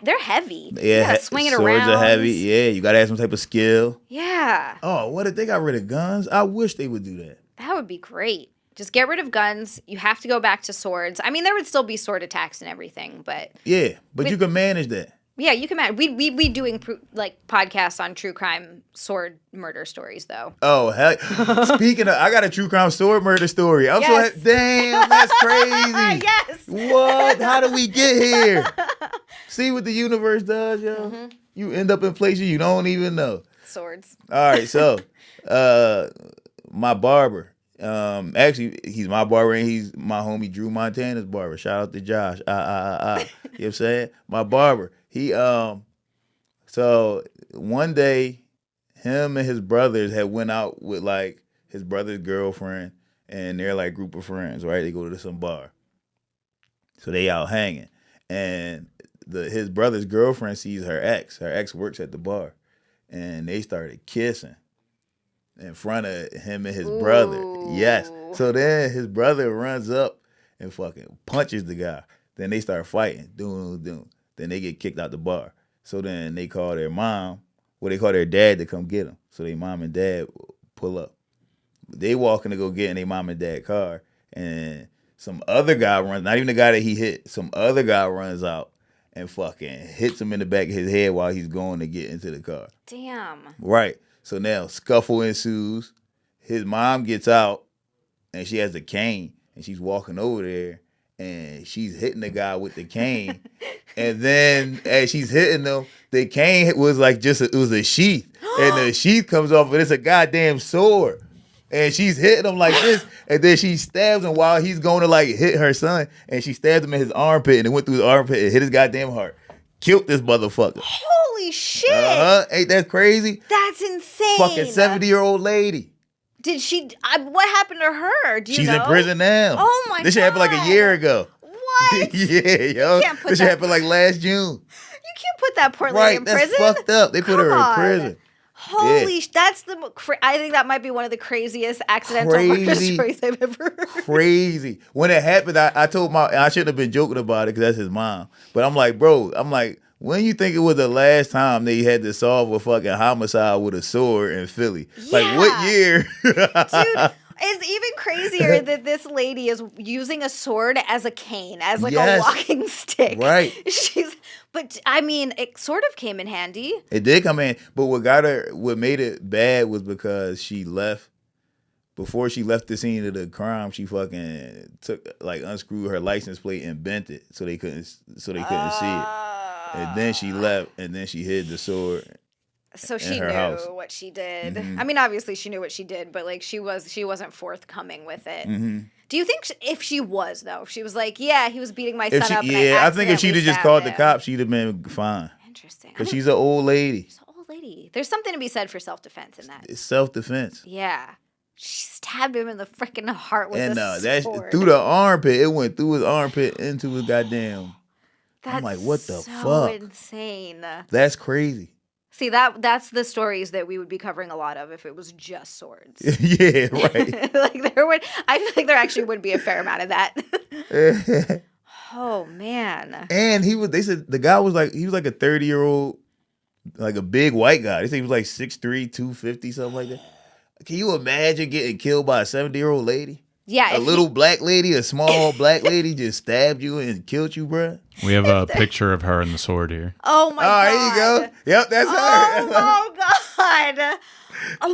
they're heavy. Yeah, you gotta swing it swords around. are heavy. Yeah, you gotta have some type of skill. Yeah. Oh, what if they got rid of guns? I wish they would do that. That would be great. Just get rid of guns. You have to go back to swords. I mean, there would still be sword attacks and everything, but Yeah, but you can manage that. yeah, you can imagine. We doing like podcasts on true crime sword murder stories though. Oh, hell. Speaking of, I got a true crime sword murder story. I'm Yes. so damn, that's crazy. Yes. What? How did we get here? See what the universe does, yo? You end up in places you don't even know. Swords. All right, so my barber. Actually, he's my barber and he's my homie Drew Montana's barber. Shout out to Josh. You know what I'm saying? My barber. He so one day him and his brothers had went out with like his brother's girlfriend and their like group of friends, right? They go to some bar. So they out hanging. And his brother's girlfriend sees her ex. Her ex works at the bar. And they started kissing in front of him and his brother. Yes. So then his brother runs up and fucking punches the guy. Then they start fighting. Doom. Then they get kicked out the bar. So then they call their mom, they call their dad to come get them. So their mom and dad pull up. They walking to go get in their mom and dad car. And some other guy runs, not even the guy that he hit, some other guy runs out and fucking hits him in the back of his head while he's going to get into the car. Damn. Right. So now scuffle ensues. His mom gets out and she has a cane and she's walking over there and she's hitting the guy with the cane. And then as she's hitting him, the cane was like it was a sheath. And the sheath comes off and it's a goddamn sword. And she's hitting him like this. And then she stabs him while he's going to like hit her son. And she stabbed him in his armpit and it went through his armpit and hit his goddamn heart. Killed this motherfucker. Holy shit. Ain't that crazy? That's insane. Fucking 70-year-old lady. Did she? What happened to her? Do you She's know? in prison now. Oh my god. This shit happened like a year ago. What? Yeah, yo. can't put This shit that- happened like last June. You can't put that poor lady Right, in that's prison. fucked up. They put her Come in on. prison. Holy, that's I think that might be one of the craziest accidental murder Crazy. stories I've ever heard. Crazy. When it happened, I told I shouldn't have been joking about it because that's his mom. But I'm like, bro, when you think it was the last time they had to solve a fucking homicide with a sword in Philly? Like, what year? Dude, it's even crazier that this lady is using a sword as a cane, as like Yes. a walking stick. Right. She's But I mean, it sort of came in handy. It did come in, but what made it bad was because she left. Before she left the scene of the crime, she fucking unscrewed her license plate and bent it so they couldn't see it. And then she left, and then she hid the sword. So she knew house. what she did. Mm-hmm. I mean, obviously she knew what she did, but like she wasn't forthcoming with it. Mm-hmm. Do you think if she was though, if she was like, yeah, he was beating my son up? I think if she'd have just called the cops, she'd have been fine. Interesting. Because she's an old lady. She's an old lady. There's something to be said for self-defense in that. It's self-defense. Yeah. She stabbed him in the freaking heart with a that's sword. through the armpit. It went through his armpit into his goddamn. I'm like, what the fuck? Insane. That's crazy. See, that's the stories that we would be covering a lot of if it was just swords. Yeah, right. I feel like there actually would be a fair amount of that. Oh man. And they said the guy was like, he was like a 30-year-old, like a big white guy. They said he was like 6'3", 250, something like that. Can you imagine getting killed by a 70-year-old lady? Yeah. A little black lady, a small black lady just stabbed you and killed you, bruh. We have a picture of her and the sword here. Oh my god. Oh, there you go. Yep, that's her. Oh god.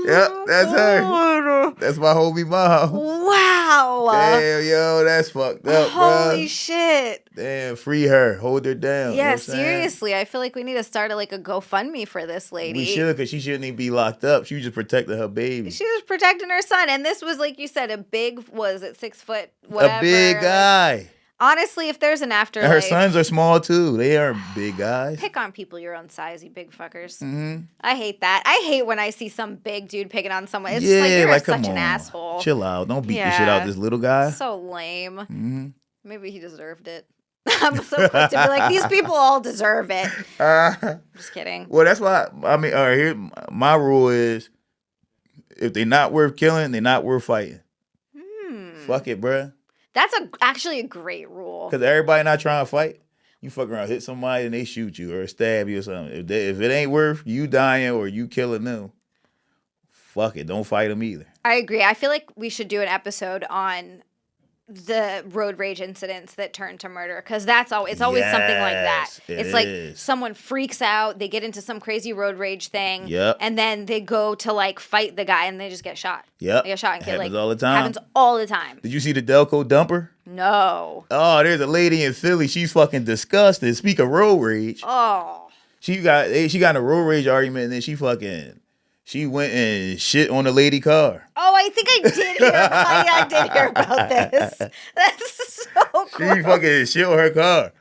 Yep, that's her. That's my homie mom. Wow. Damn, yo, that's fucked up, Holy bruh. shit. Damn, free her. Hold her down. You know Yeah, what I'm saying? seriously. I feel like we need to start a GoFundMe for this lady. We should, because she shouldn't even be locked up. She was just protecting her baby. She was protecting her son. And this was, like you said, a big, was it 6 foot, whatever? A big guy. Honestly, if there's an afterlife. And her sons are small, too. They aren't big guys. Pick on people your own size, you big fuckers. Mm-hmm. I hate that. I hate when I see some big dude picking on someone. It's Yeah, just like, you're like, such come an on. asshole. Chill out. Don't beat the Yeah. shit out of this little guy. So lame. Mm-hmm. Maybe he deserved it. I'm so quick to be like, these people all deserve it. Just kidding. Well, that's why, I mean, all right, here, my rule is, if they're not worth killing, they're not worth fighting. Fuck it, bruh. That's actually a great rule. Because everybody not trying to fight. You fuck around, hit somebody, and they shoot you or stab you or something. If it ain't worth you dying or you killing them, fuck it. Don't fight them either. I agree. I feel like we should do an episode on the road rage incidents that turn to murder, because it's always something like that. Yes, It's like is. someone freaks out, they get into some crazy road rage thing, Yep. and then they go to like fight the guy and they just get shot. Yep. They get shot and killed. Happens Like, all the time. Happens all the time. Did you see the Delco dumper? No. Oh, there's a lady in Philly. She's fucking disgusting. Speak of road rage. Oh. She got in a road rage argument, and then she went and shit on a lady car. Oh, I think I did hear about I did hear about this. That's so cool. She fucking shit on her car.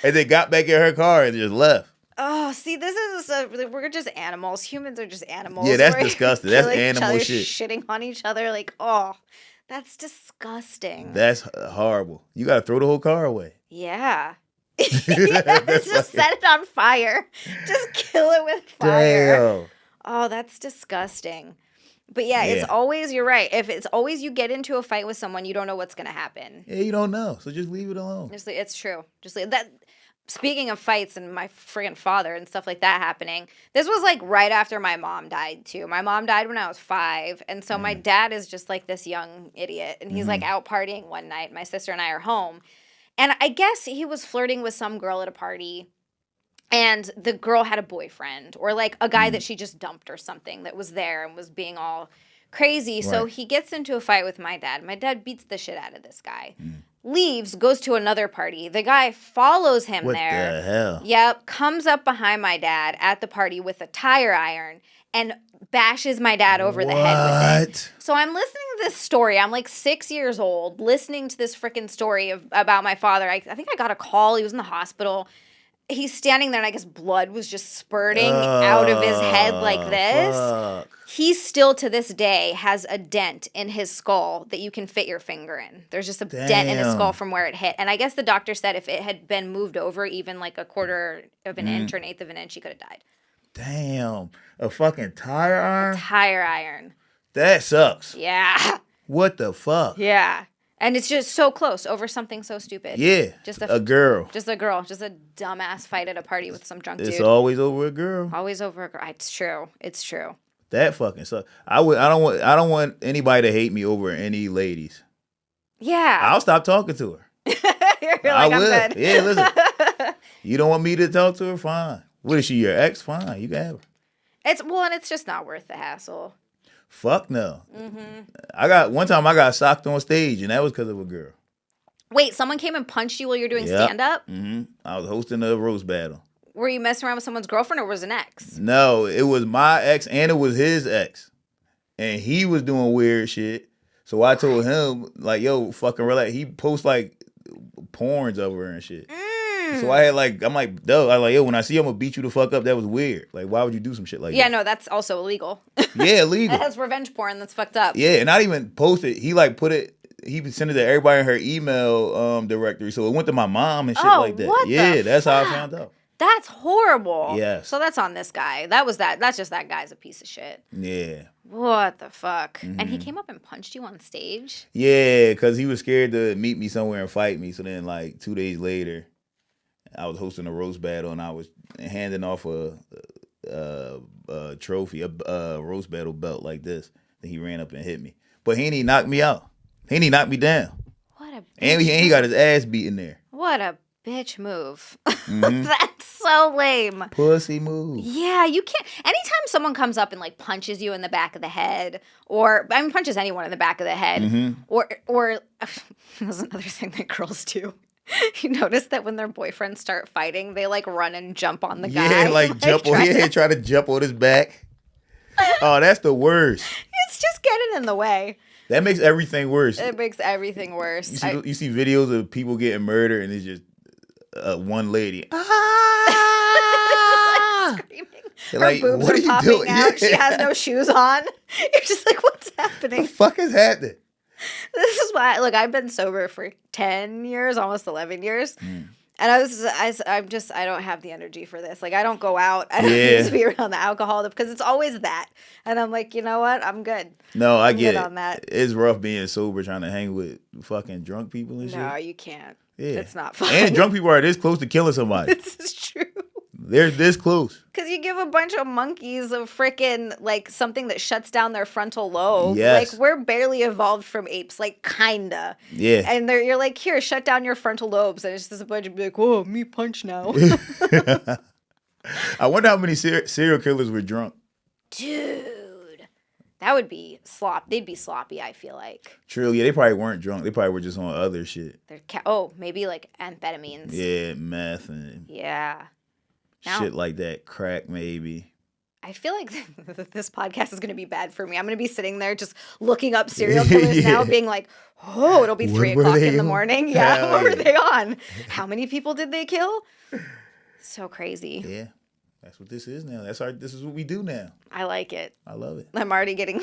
And then got back in her car and just left. Oh, see, this is we're just animals. Humans are just animals. Yeah, that's We're disgusting. That's killing each animal other, shit. Shitting on each other, like, oh, that's disgusting. That's horrible. You gotta throw the whole car away. Yeah. Just set it on fire. Just kill it with fire. Damn. Oh, that's disgusting. But yeah, it's always, you're right. If it's always you get into a fight with someone, you don't know what's going to happen. Yeah, you don't know. So just leave it alone. It's true. That. Speaking of fights and my friggin' father and stuff like that happening, this was like right after my mom died too. My mom died when I was 5. And so my dad is just like this young idiot. And he's like out partying one night. My sister and I are home. And I guess he was flirting with some girl at a party. And the girl had a boyfriend or like a guy that she just dumped or something that was there and was being all crazy. Right. So he gets into a fight with my dad. My dad beats the shit out of this guy. Leaves, goes to another party. The guy follows him there. What the hell? Yep. Comes up behind my dad at the party with a tire iron and bashes my dad over the head with it. So I'm listening to this story. I'm like 6 years old, listening to this freaking story about my father. I think I got a call. He was in the hospital. He's standing there and I guess blood was just spurting out of his head like this. Fuck. He still to this day has a dent in his skull that you can fit your finger in. There's just a dent in his skull from where it hit. And I guess the doctor said if it had been moved over even like a quarter of an inch or an eighth of an inch, he could have died. Damn. A fucking tire iron? Tire iron. That sucks. Yeah. What the fuck? Yeah. And it's just so close over something so stupid. Yeah. Just a girl. Just a girl. Just a dumbass fight at a party with some drunk dude. It's always over a girl. Always over a girl. It's true. It's true. That fucking sucks. I don't want anybody to hate me over any ladies. Yeah. I'll stop talking to her. You're like, I I'm will. good. Yeah, listen. You don't want me to talk to her? Fine. What is she, your ex? Fine, you can have her. And it's just not worth the hassle. Fuck no. One time I got socked on stage, and that was because of a girl. Wait, someone came and punched you while you were doing Yep. stand-up? I was hosting a roast battle. Were you messing around with someone's girlfriend, or was it an ex? No, it was my ex and it was his ex. And he was doing weird shit. So I told him, like, yo, fucking relax. He posts like porns of her and shit. So I'm like, yo, when I see you, I'm gonna beat you the fuck up. That was weird. Like, why would you do some shit like that? Yeah, no, that's also illegal. Yeah, illegal. That's revenge porn. That's fucked up. Yeah, and not even post it. He like put it. He would send it to everybody in her email directory. So it went to my mom and shit like that. What Yeah, the that's how I fuck? found out. That's horrible. Yes. So that's on this guy. That's just that guy's a piece of shit. Yeah. What the fuck? And he came up and punched you on stage? Yeah, because he was scared to meet me somewhere and fight me. So then, like, 2 days later, I was hosting a roast battle and I was handing off a trophy, a roast battle belt like this. Then he ran up and hit me. But he didn't knock me out. He didn't knock me down. What a bitch. And he got his ass beaten there. What a bitch move. That's so lame. Pussy move. Yeah, you can't. Anytime someone comes up and like punches you in the back of the head, punches anyone in the back of the head, or that's another thing that girls do. You notice that when their boyfriends start fighting, they like run and jump on the guy. Yeah, like jump on. Yeah, try to jump on his back. Oh, that's the worst. It's just getting in the way. That makes everything worse. It makes everything worse. You see videos of people getting murdered, and it's just one lady. Screaming. They're Her like, boobs what are are you popping doing? out. She Yeah. has no shoes on. You're just like, what's The happening? fuck is happening? This is why, look, I've been sober for 10 years, almost 11 years. And I don't have the energy for this. Like, I don't go out. I don't need to be around the alcohol because it's always that. And I'm like, you know what? I'm good. No, I I'm get good it. on that. It's rough being sober trying to hang with fucking drunk people and shit. No, you can't. Yeah. It's not fun. And drunk people are this close to killing somebody. This is true. They're this close. Because you give a bunch of monkeys a freaking, like, something that shuts down their frontal lobe. Yes. Like, we're barely evolved from apes, like, kinda. Yeah. And you're like, here, shut down your frontal lobes. And it's just a bunch of like, whoa, me punch now. I wonder how many serial killers were drunk. Dude. That would be they'd be sloppy, I feel like. True, yeah, they probably weren't drunk. They probably were just on other shit. Maybe, like, amphetamines. Yeah, meth and Yeah. Now- shit like that. Crack, maybe. I feel like this podcast is going to be bad for me. I'm going to be sitting there just looking up serial killers now, being like, oh, it'll be 3 were o'clock they in the on? morning. Yeah, Hell what were yeah. they on? How many people did they kill? So crazy. Yeah. That's what this is now. This is what we do now. I like it. I love it. I'm already getting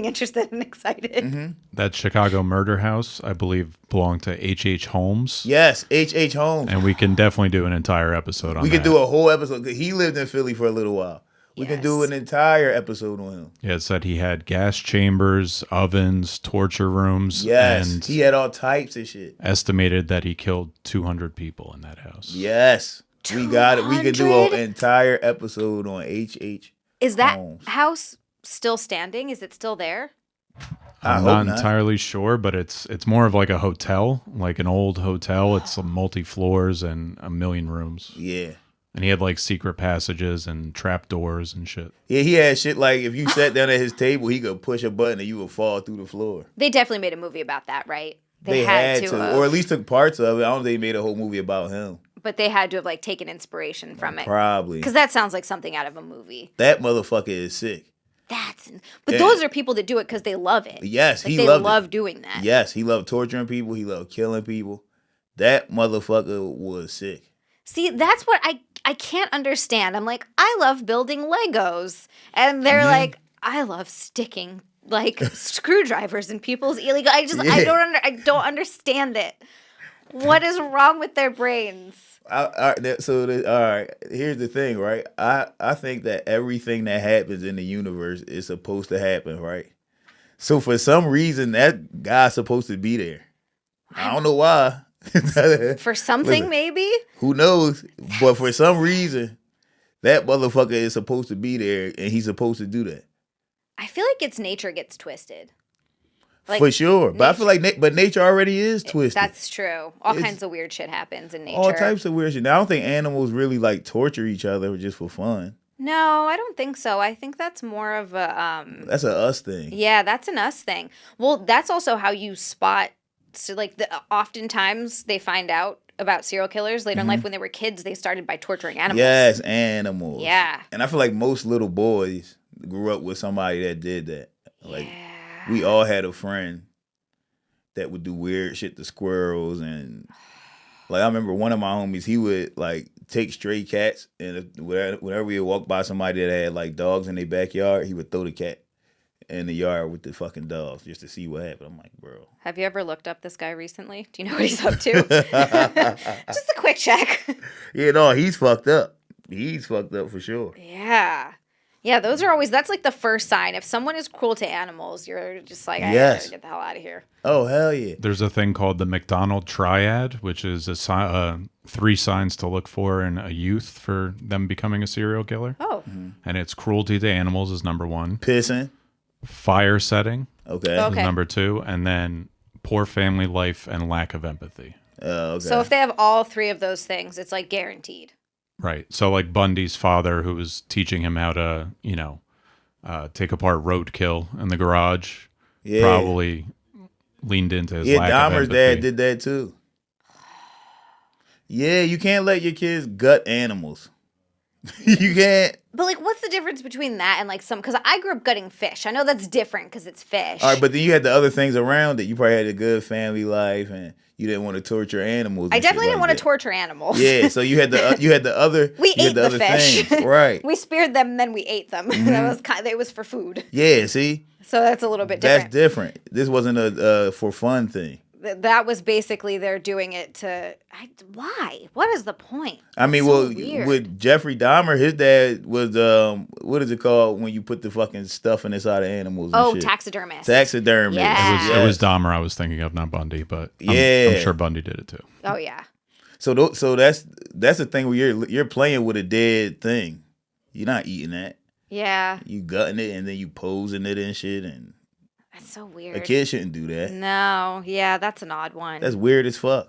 interested and excited. That Chicago murder house, I believe, belonged to H.H. Holmes. Yes, H.H. Holmes. And we can definitely do an entire episode on We that. could do a whole episode. 'Cause he lived in Philly for a little while. We can do Yes. an entire episode on him. Yeah, it said he had gas chambers, ovens, torture rooms. Yes. And He had all types of shit. estimated that he killed 200 people in that house. Yes. We got it. We could do an 200? entire episode on H.H. Is that Holmes. house still standing? Is it still there? I'm hope not entirely sure, but it's more of like a hotel, like an old hotel. It's multi floors and a million rooms. Yeah. And he had like secret passages and trap doors and shit. Yeah, he had shit like if you sat down at his table, he could push a button and you would fall through the floor. They definitely made a movie about that, right? They had to, or at least took parts of it. I don't think they made a whole movie about him. But they had to have like taken inspiration from it. Probably. Because that sounds like something out of a movie. That motherfucker is sick. But those are people that do it because they love it. Yes, like he they loved love it. doing that. Yes, he loved torturing people. He loved killing people. That motherfucker was sick. See, that's what I can't understand. I'm like, I love building Legos. And they're like, I love sticking like screwdrivers in people's illegal. I don't understand it. What is wrong with their brains? All right. Here's the thing, right? I think that everything that happens in the universe is supposed to happen, right? So for some reason, that guy's supposed to be there. I don't know why. For something, Listen, maybe? Who knows? But for some reason, that motherfucker is supposed to be there, and he's supposed to do that. I feel like its nature gets twisted. Like, For sure. But I feel like but nature already is twisted. That's true. All kinds of weird shit happens in nature. All types of weird shit. Now, I don't think animals really like torture each other just for fun. No, I don't think so. I think that's more of a That's a us thing. yeah, that's an us thing. Well, that's also how you spot. So, like, oftentimes they find out about serial killers later in life when they were kids. They started by torturing animals. Yes, animals. Yeah. And I feel like most little boys grew up with somebody that did that. Like, we all had a friend that would do weird shit to squirrels. And, like, I remember one of my homies, he would, like, take stray cats. And whenever we would walk by somebody that had, like, dogs in their backyard, he would throw the cat in the yard with the fucking dogs just to see what happened. I'm like, bro. Have you ever looked up this guy recently? Do you know what he's up to? Just a quick check. Yeah, no, he's fucked up. He's fucked up for sure. Yeah. Yeah, those are always, that's like the first sign. If someone is cruel to animals, you're just like, I Yes. gotta get the hell out of here. Oh, hell yeah. There's a thing called the McDonald Triad, which is 3 signs to look for in a youth for them becoming a serial killer. Oh. And it's cruelty to animals is number 1. Pissing. Fire setting Okay. Okay. is number 2. And then poor family life and lack of empathy. Okay. So if they have all 3 of those things, it's like guaranteed. Right. So like Bundy's father, who was teaching him how to, take apart roadkill in the garage, Yeah. probably leaned into his Yeah, lack of Dahmer's empathy. dad did that too. Yeah, you can't let your kids gut animals. You can't. But like, what's the difference between that and like because I grew up gutting fish. I know that's different because it's fish. All right, but then you had the other things around it. You probably had a good family life, and you didn't want to torture animals. I definitely didn't want to torture. torture animals. Yeah, so you had the other. We you had ate the other fish. things. Right? We speared them, and then we ate them. That was it was for food. Yeah. See, So that's a little bit that's different. different. This wasn't a for fun thing. That was basically they're doing it to. Why? What is the point? I mean, It's so well, weird. with Jeffrey Dahmer, his dad was what is it called when you put the fucking stuffing inside of animals? And shit? Taxidermist. Taxidermy. Yeah. It was Dahmer I was thinking of, not Bundy, but Yeah. I'm sure Bundy did it too. Oh yeah. So that's the thing where you're playing with a dead thing. You're not eating that. Yeah. You gutting it and then you posing it and shit. And That's so weird. a kid shouldn't do that. No. Yeah, that's an odd one. That's weird as fuck.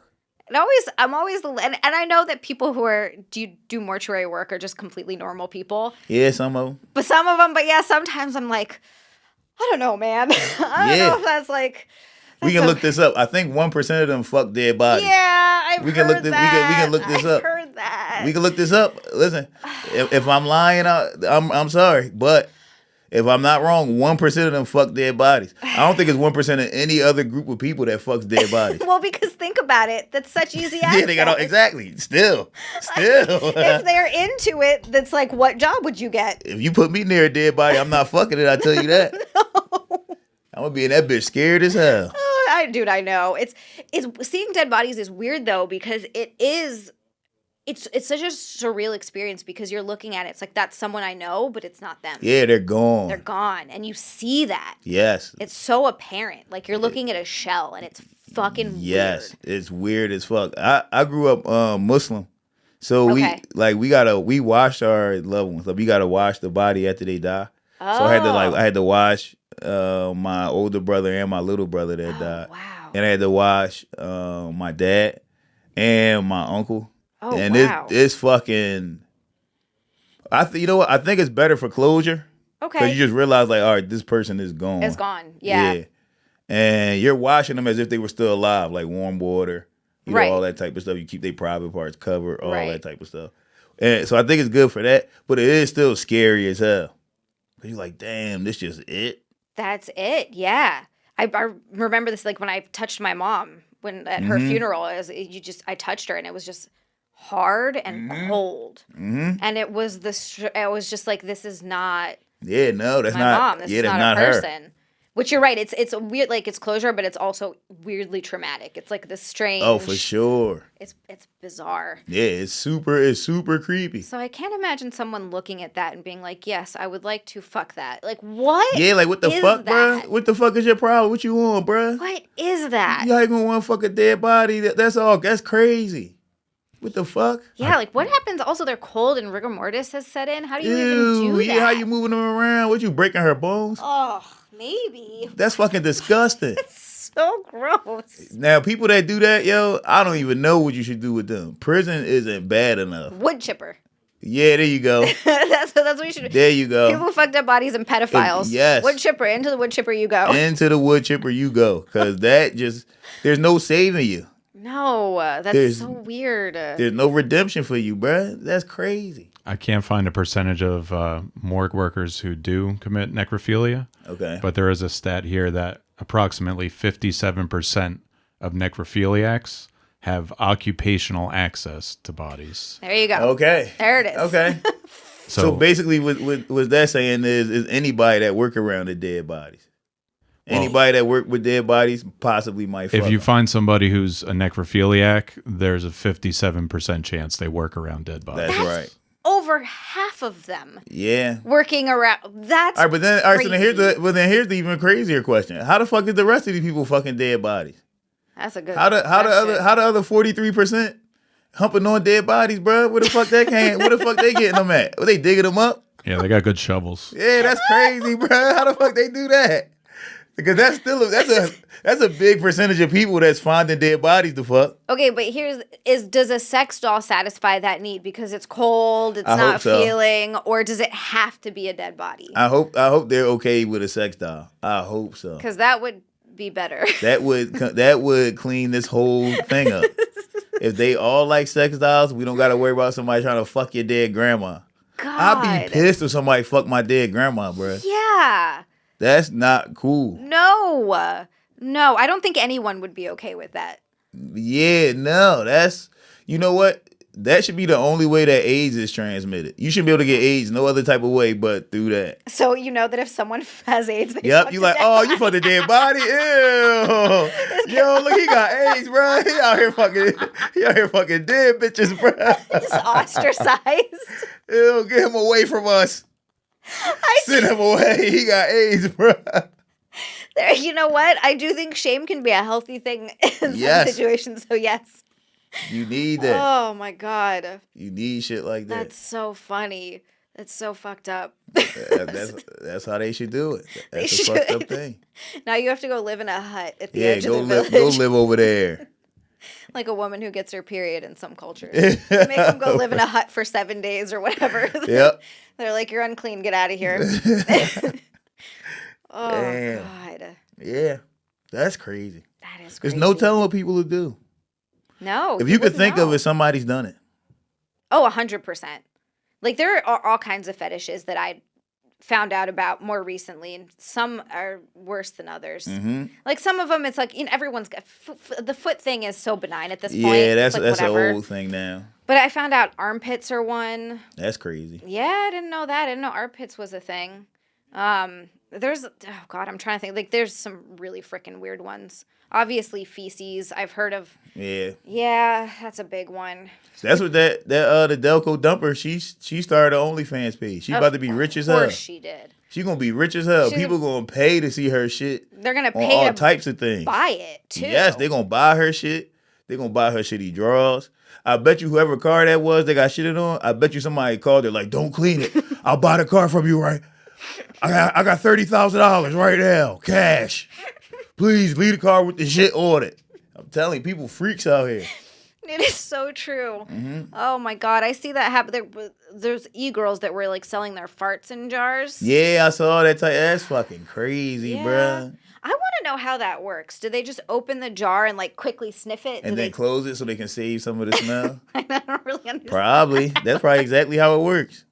I'm always, and I know that people who do mortuary work are just completely normal people. Yeah, some of them. But sometimes I'm like, I don't know, man. I don't know if that's like. We can look this up. I think 1% of them fuck dead bodies. Yeah, I've We can heard look this- that. we can look this I've up. heard that. We can look this up. Listen, if I'm lying, I'm sorry, but if I'm not wrong, 1% of them fuck dead bodies. I don't think it's 1% of any other group of people that fucks dead bodies. Well, because think about it. That's such easy access. Yeah, they got exactly. Still. If they're into it, that's like, what job would you get? If you put me near a dead body, I'm not fucking it. I tell you that. I'm gonna be in that bitch scared as hell. Oh, dude, I know. It's seeing dead bodies is weird though because it's such a surreal experience because you're looking at it. It's like that's someone I know, but it's not them. Yeah, they're gone. They're gone, and you see that. Yes. It's so apparent. Like you're looking at a shell, and it's fucking Yes, weird. it's weird as fuck. I grew up Muslim, so Okay. we washed our loved ones. Like we gotta wash the body after they die. So I had to wash my older brother and my little brother that died, Wow. and I had to wash my dad and my uncle. Oh, and wow. it's fucking. You know what? I think it's better for closure. Okay. Because you just realize like, all right, this person is gone. It's gone. Yeah. And you're washing them as if they were still alive, like warm water, Right. all that type of stuff. You keep their private parts covered, all Right. that type of stuff. And so I think it's good for that, but it is still scary as hell. 'Cause you're like, damn, this just it? That's it. Yeah. I remember this like when I touched my mom when at her funeral. I touched her and it was just hard and cold, and it was it was just like this is not Yeah, no, that's my not. mom. This yeah, is that's not a her. person. Which you're right. It's a weird like it's closure, but it's also weirdly traumatic. It's like this strange. Oh, for sure. It's bizarre. Yeah, it's super creepy. So I can't imagine someone looking at that and being like, "Yes, I would like to fuck that." Like what? Yeah, like what the is fuck, that? bruh? What the fuck is your problem? What you want, bruh? What is that? You gonna want to fuck a dead body? That's all. That's crazy. What the fuck? Yeah, like what happens? Also, they're cold and rigor mortis has set in. How do you even do that? Yeah, how you moving them around? What, you breaking her bones? Oh, Maybe. That's fucking disgusting. So gross. Now, people that do that, yo, I don't even know what you should do with them. Prison isn't bad enough. Wood chipper. Yeah, there you go. that's what you should do. There you go. People who fucked up bodies and pedophiles. Yes. Wood chipper. Into the wood chipper you go. Into the wood chipper you go. Because that just, there's no saving you. No, that's There's- so weird. There's no redemption for you, bruh. That's crazy. I can't find a percentage of morgue workers who do commit necrophilia, Okay. but there is a stat here that approximately 57% of necrophiliacs have occupational access to bodies. There you go. Okay. There it is. Okay. So basically, what that saying is anybody that work around the dead bodies. Anybody that work with dead bodies possibly might fuck If you them. find somebody who's a necrophiliac, there's a 57% chance they work around dead bodies. That's right. Over half of them Yeah. working around. That's All right, but then, all right, so crazy. then here's the even crazier question. How the fuck is the rest of these people fucking dead bodies? That's a good. How the question. other 43% humping on dead bodies, bro? Where the fuck that came? Where the fuck they getting them at? Were they digging them up? Yeah, they got good shovels. Yeah, that's crazy, bro. How the fuck they do that? Because that's still that's a big percentage of people that's finding dead bodies to fuck. Okay, but does a sex doll satisfy that need because it's cold, it's I not hope so. feeling, or does it have to be a dead body? I hope they're okay with a sex doll. I hope so. Because that would be better. That would clean this whole thing up. If they all like sex dolls, we don't got to worry about somebody trying to fuck your dead grandma. God. I'd be pissed if somebody fucked my dead grandma, bro. Yeah. That's not cool. No, I don't think anyone would be okay with that. Yeah, no, that's, you know what? That should be the only way that AIDS is transmitted. You shouldn't be able to get AIDS no other type of way but through that. So you know that if someone has AIDS, they Yep, fucked you a like, dead oh, body. you fucked a dead body? Ew. Yo, look, he got AIDS, bro. He out here fucking dead bitches, bro. Just ostracized. Ew, get him away from us. Send him away. He got AIDS, bro. There, you know what? I do think shame can be a healthy thing in some Yes. situations. So yes. You need that. Oh my God. You need shit like that. That's so funny. That's so fucked up. That's how they should do it. That's They a fucked up should. thing. Now you have to go live in a hut at the Yeah, edge go of the live, village. go live over there. Like a woman who gets her period in some cultures. Make them go live in a hut for 7 days or whatever. Yep. They're like, you're unclean. Get out of here. Oh, Damn. God. Yeah, that's crazy. That is There's crazy. no telling what people will do. No. If you could wouldn't think know. of it, somebody's done it. Oh, 100%. Like, there are all kinds of fetishes that I found out about more recently, and some are worse than others. Mm-hmm. Like, some of them, it's like, everyone's got... the foot thing is so benign at this point. Yeah, It's like, that's an whatever. old thing now. But I found out armpits are one. That's crazy. Yeah, I didn't know that. I didn't know armpits was a thing. There's... Oh, God, I'm trying to think. Like, there's some really freaking weird ones. Obviously, feces. I've heard of... Yeah, Yeah, that's a big one. that's what the Delco Dumper. She started an OnlyFans page. She about to be rich as Of hell. course she did. She gonna be rich as hell. She's People gonna pay to see her shit They're going to on pay all to types of things. buy it, too. Yes, they gonna buy her shit. They gonna buy her shitty drawers. I bet you whoever car that was they got shitted on, I bet you somebody called her like, don't clean it. I'll buy the car from you, right? I got $30,000 right now, cash. Please leave the car with the shit on it. I'm telling you, people freaks out here. It is so true. Mm-hmm. Oh my God, I see that happen. There's e-girls that were like selling their farts in jars. Yeah, I saw that type. That's fucking crazy, Yeah. bruh. I want to know how that works. Do they just open the jar and like quickly sniff it? And then close it so they can save some of the smell. I don't really understand. Probably. That's probably exactly how it works.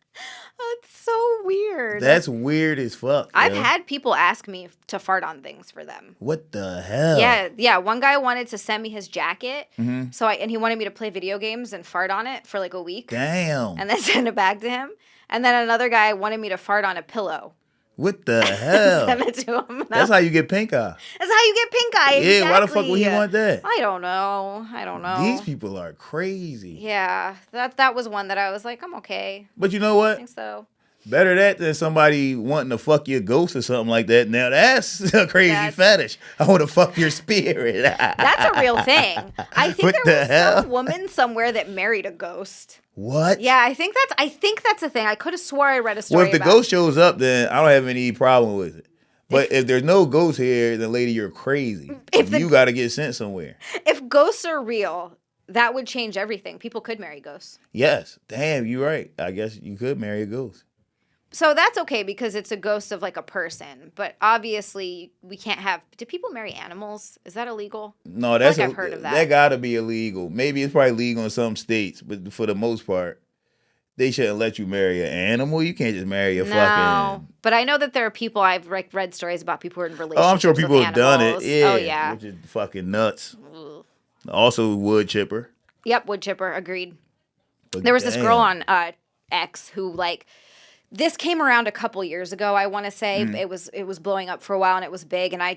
That's so weird. That's weird as fuck. I've yo. had people ask me to fart on things for them. What the hell? Yeah. One guy wanted to send me his jacket, Mm-hmm. and he wanted me to play video games and fart on it for like a week, Damn. and then send it back to him. And then another guy wanted me to fart on a pillow. What the hell? Send it to him. That's how you get pink eye. That's how you get pink eye. Yeah, why the fuck exactly. would he want that? I don't know. These people are crazy. Yeah, that was one that I was like, I'm okay. But you know I what? think so. Better that than somebody wanting to fuck your ghost or something like that. Now that's a crazy That's- fetish. I want to fuck your spirit. That's a real thing. I think What there the was hell? some woman somewhere that married a ghost. What? Yeah, I think that's a thing. I could have swore I read a story Well, if the about ghost shows up, then I don't have any problem with it. But if there's no ghost here, then lady, you're crazy. You got to get sent somewhere. If ghosts are real, that would change everything. People could marry ghosts. Yes. Damn, you're right. I guess you could marry a ghost. So that's okay because it's a ghost of like a person. But obviously, we can't have. Do people marry animals? Is that illegal? No, I've heard of that. That got to be illegal. Maybe it's probably legal in some states, but for the most part, they shouldn't let you marry an animal. You can't just marry a fucking. But I know that there are people. I've read stories about people who are in relationships. Oh, I'm sure people with have done it. animals. Yeah. Oh yeah. Which is fucking nuts. Also, wood chipper. Yep, wood chipper. Agreed. But There was this girl on X who like. This came around a couple years ago, I want to say. It was blowing up for a while and it was big, and I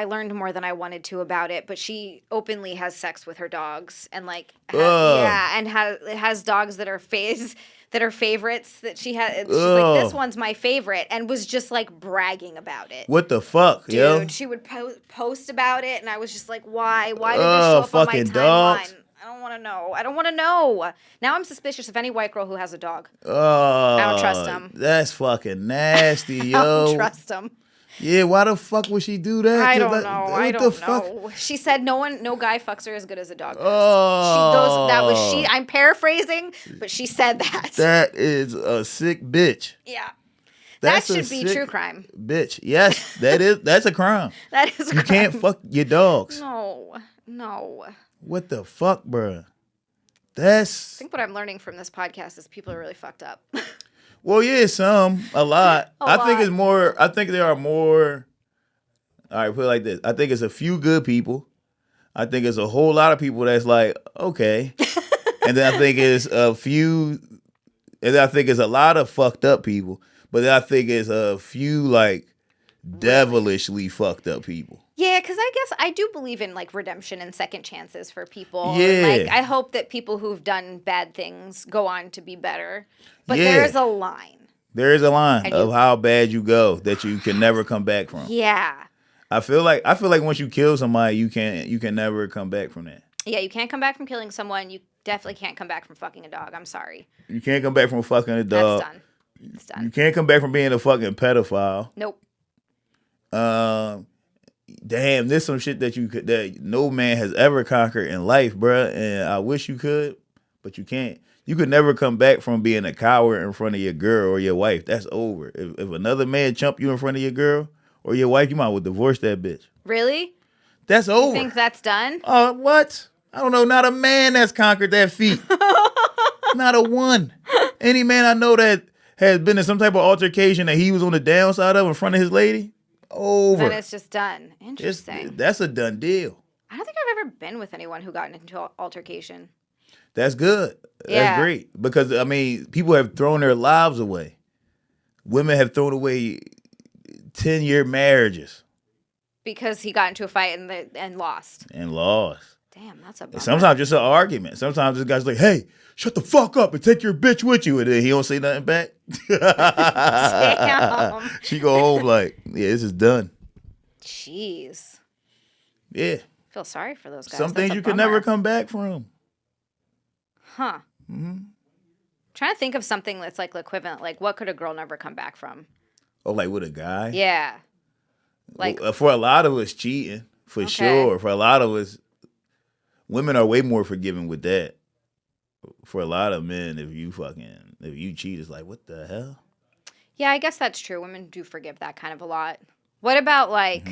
learned more than I wanted to about it, but she openly has sex with her dogs and like has dogs that are favorites that she has. She's like, this one's my favorite, and was just like bragging about it. What the fuck, Dude, yo? she would post about it, and I was just like, why? Why did this show up on my timeline? Dogs. I don't want to know. I don't want to know. Now I'm suspicious of any white girl who has a dog. Oh, I don't trust them. That's fucking nasty, yo. I don't trust them. Yeah, why the fuck would she do that? I don't know. I don't fuck? know. She said no guy fucks her as good as a dog does. Oh, that was she. I'm paraphrasing, but she said that. That is a sick bitch. Yeah. That's that should be true crime. Bitch. Yes, that's a crime. That is a crime. You can't fuck your dogs. No. What the fuck, bruh? I think what I'm learning from this podcast is people are really fucked up. Well, yeah, a lot. I think there are more. All right, put it like this. I think it's a few good people. I think it's a whole lot of people that's like, okay. And then I think it's a few, and then I think it's a lot of fucked up people. But then I think it's a few like devilishly fucked up people. Yeah, because I guess I do believe in like redemption and second chances for people. Yeah. And, like I hope that people who've done bad things go on to be better. But there's a line. There is a line of how bad you go that you can never come back from. Yeah. I feel like once you kill somebody, you can never come back from that. Yeah, you can't come back from killing someone. You definitely can't come back from fucking a dog. I'm sorry. You can't come back from fucking a dog. That's done. It's done. You can't come back from being a fucking pedophile. Nope. Damn, there's some shit that no man has ever conquered in life, bruh. And I wish you could, but you can't. You could never come back from being a coward in front of your girl or your wife. That's over. If another man chump you in front of your girl or your wife, you might well divorce that bitch. Really? That's over. You think that's done? What? I don't know. Not a man that's conquered that feat. Not a one. Any man I know that has been in some type of altercation that he was on the downside of in front of his lady, over. Then it's just done. Interesting. That's a done deal. I don't think I've ever been with anyone who got into an altercation. That's good. Yeah. That's great. Because, I mean, people have thrown their lives away. Women have thrown away 10-year marriages. Because he got into a fight and lost. And lost. Damn, that's a bummer. And sometimes just an argument. Sometimes this guy's like, hey, shut the fuck up and take your bitch with you. And then he don't say nothing back. Damn. She go home like, yeah, this is done. Jeez. Yeah. I feel sorry for those guys. Some things you can never come back from. Huh. Mm-hmm. Trying to think of something that's like the equivalent. Like, what could a girl never come back from? Oh, like with a guy? Yeah. Like, well, for a lot of us, cheating, for sure. For a lot of us, women are way more forgiving with that. For a lot of men, if you cheat, it's like, what the hell? Yeah, I guess that's true. Women do forgive that kind of a lot. What about like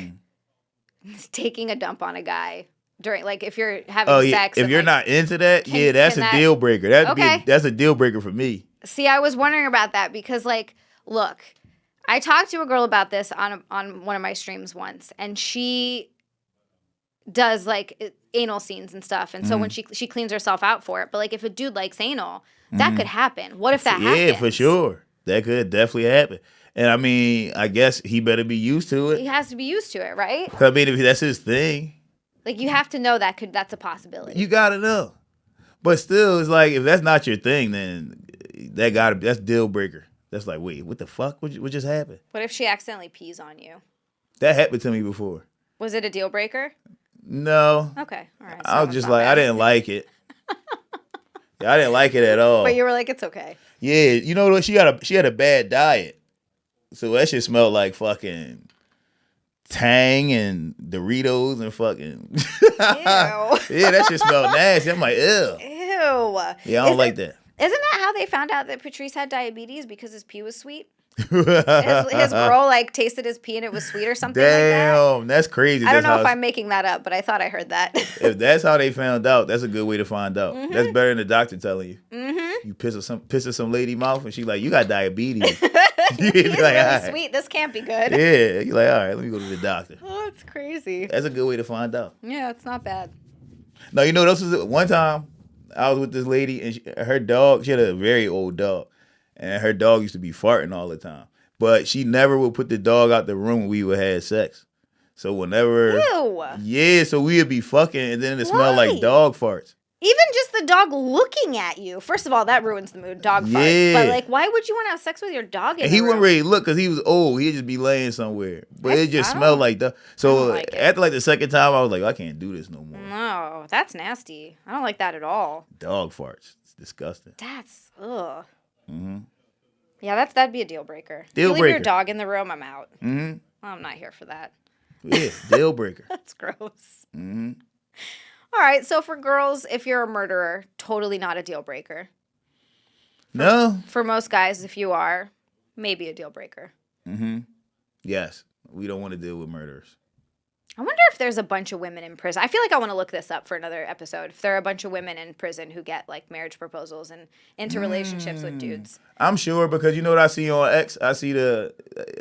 taking a dump on a guy during, like, if you're having sex? If you're not into that, that's a deal breaker. That's a deal breaker for me. See, I was wondering about that because, like, look, I talked to a girl about this on one of my streams once, and she does like anal scenes and stuff, and so when she cleans herself out for it. But like, if a dude likes anal, that could happen. What if that happens? Yeah, for sure, that could definitely happen. And I mean, I guess he better be used to it. He has to be used to it, right? I mean, if that's his thing, like, you have to know that's a possibility. You gotta know. But still, it's like, if that's not your thing, then that's deal breaker. That's like, wait, what the fuck? What just happened? What if she accidentally pees on you? That happened to me before. Was it a deal breaker? No. Okay, all right. I was just like, I didn't like it. I didn't like it at all. But you were like, it's okay. Yeah, you know what? She had a bad diet, so that shit smelled like fucking Tang and Doritos and fucking. Ew. Yeah, that shit smell nasty. I'm like, ew. Ew. Yeah, I don't like that. Isn't that how they found out that Patrice had diabetes? Because his pee was sweet? His girl like tasted his pee and it was sweet or something like that. Damn, that's crazy. I don't know if I'm making that up, but I thought I heard that. If that's how they found out, that's a good way to find out. Mm-hmm. That's better than the doctor telling you. Mm-hmm. You piss in some lady mouth and she's like, you got diabetes. He's like, really all right. sweet. This can't be good. Yeah, you're like, all right, let me go to the doctor. Oh, it's crazy. That's a good way to find out. Yeah, it's not bad. No, you know, this was one time I was with this lady and her dog, she had a very old dog. And her dog used to be farting all the time. But she never would put the dog out the room when we would have sex. So whenever... Ew. Yeah, so we would be fucking and then it smelled Why? like dog farts. Even just the dog looking at you. First of all, that ruins the mood. Dog farts. But like, why would you want to have sex with your dog in And the he room? wouldn't really look because he was old. He'd just be laying somewhere. But it just smelled like that. So like it. after like the second time, I was like, I can't do this no more. No, that's nasty. I don't like that at all. Dog farts. It's disgusting. That's ugh. Mm-hmm. Yeah, that'd be a deal breaker. Deal you leave breaker. your dog in the room, I'm out. Mm-hmm. I'm not here for that. Yeah, deal breaker. That's gross. Mm-hmm. All right, so for girls, if you're a murderer, totally not a deal breaker. No. For most guys, if you are, maybe a deal breaker. Mm-hmm. Yes. We don't want to deal with murderers. I wonder if there's a bunch of women in prison. I feel like I want to look this up for another episode. If there are a bunch of women in prison who get like marriage proposals and into relationships with dudes. I'm sure because you know what I see on X? I see the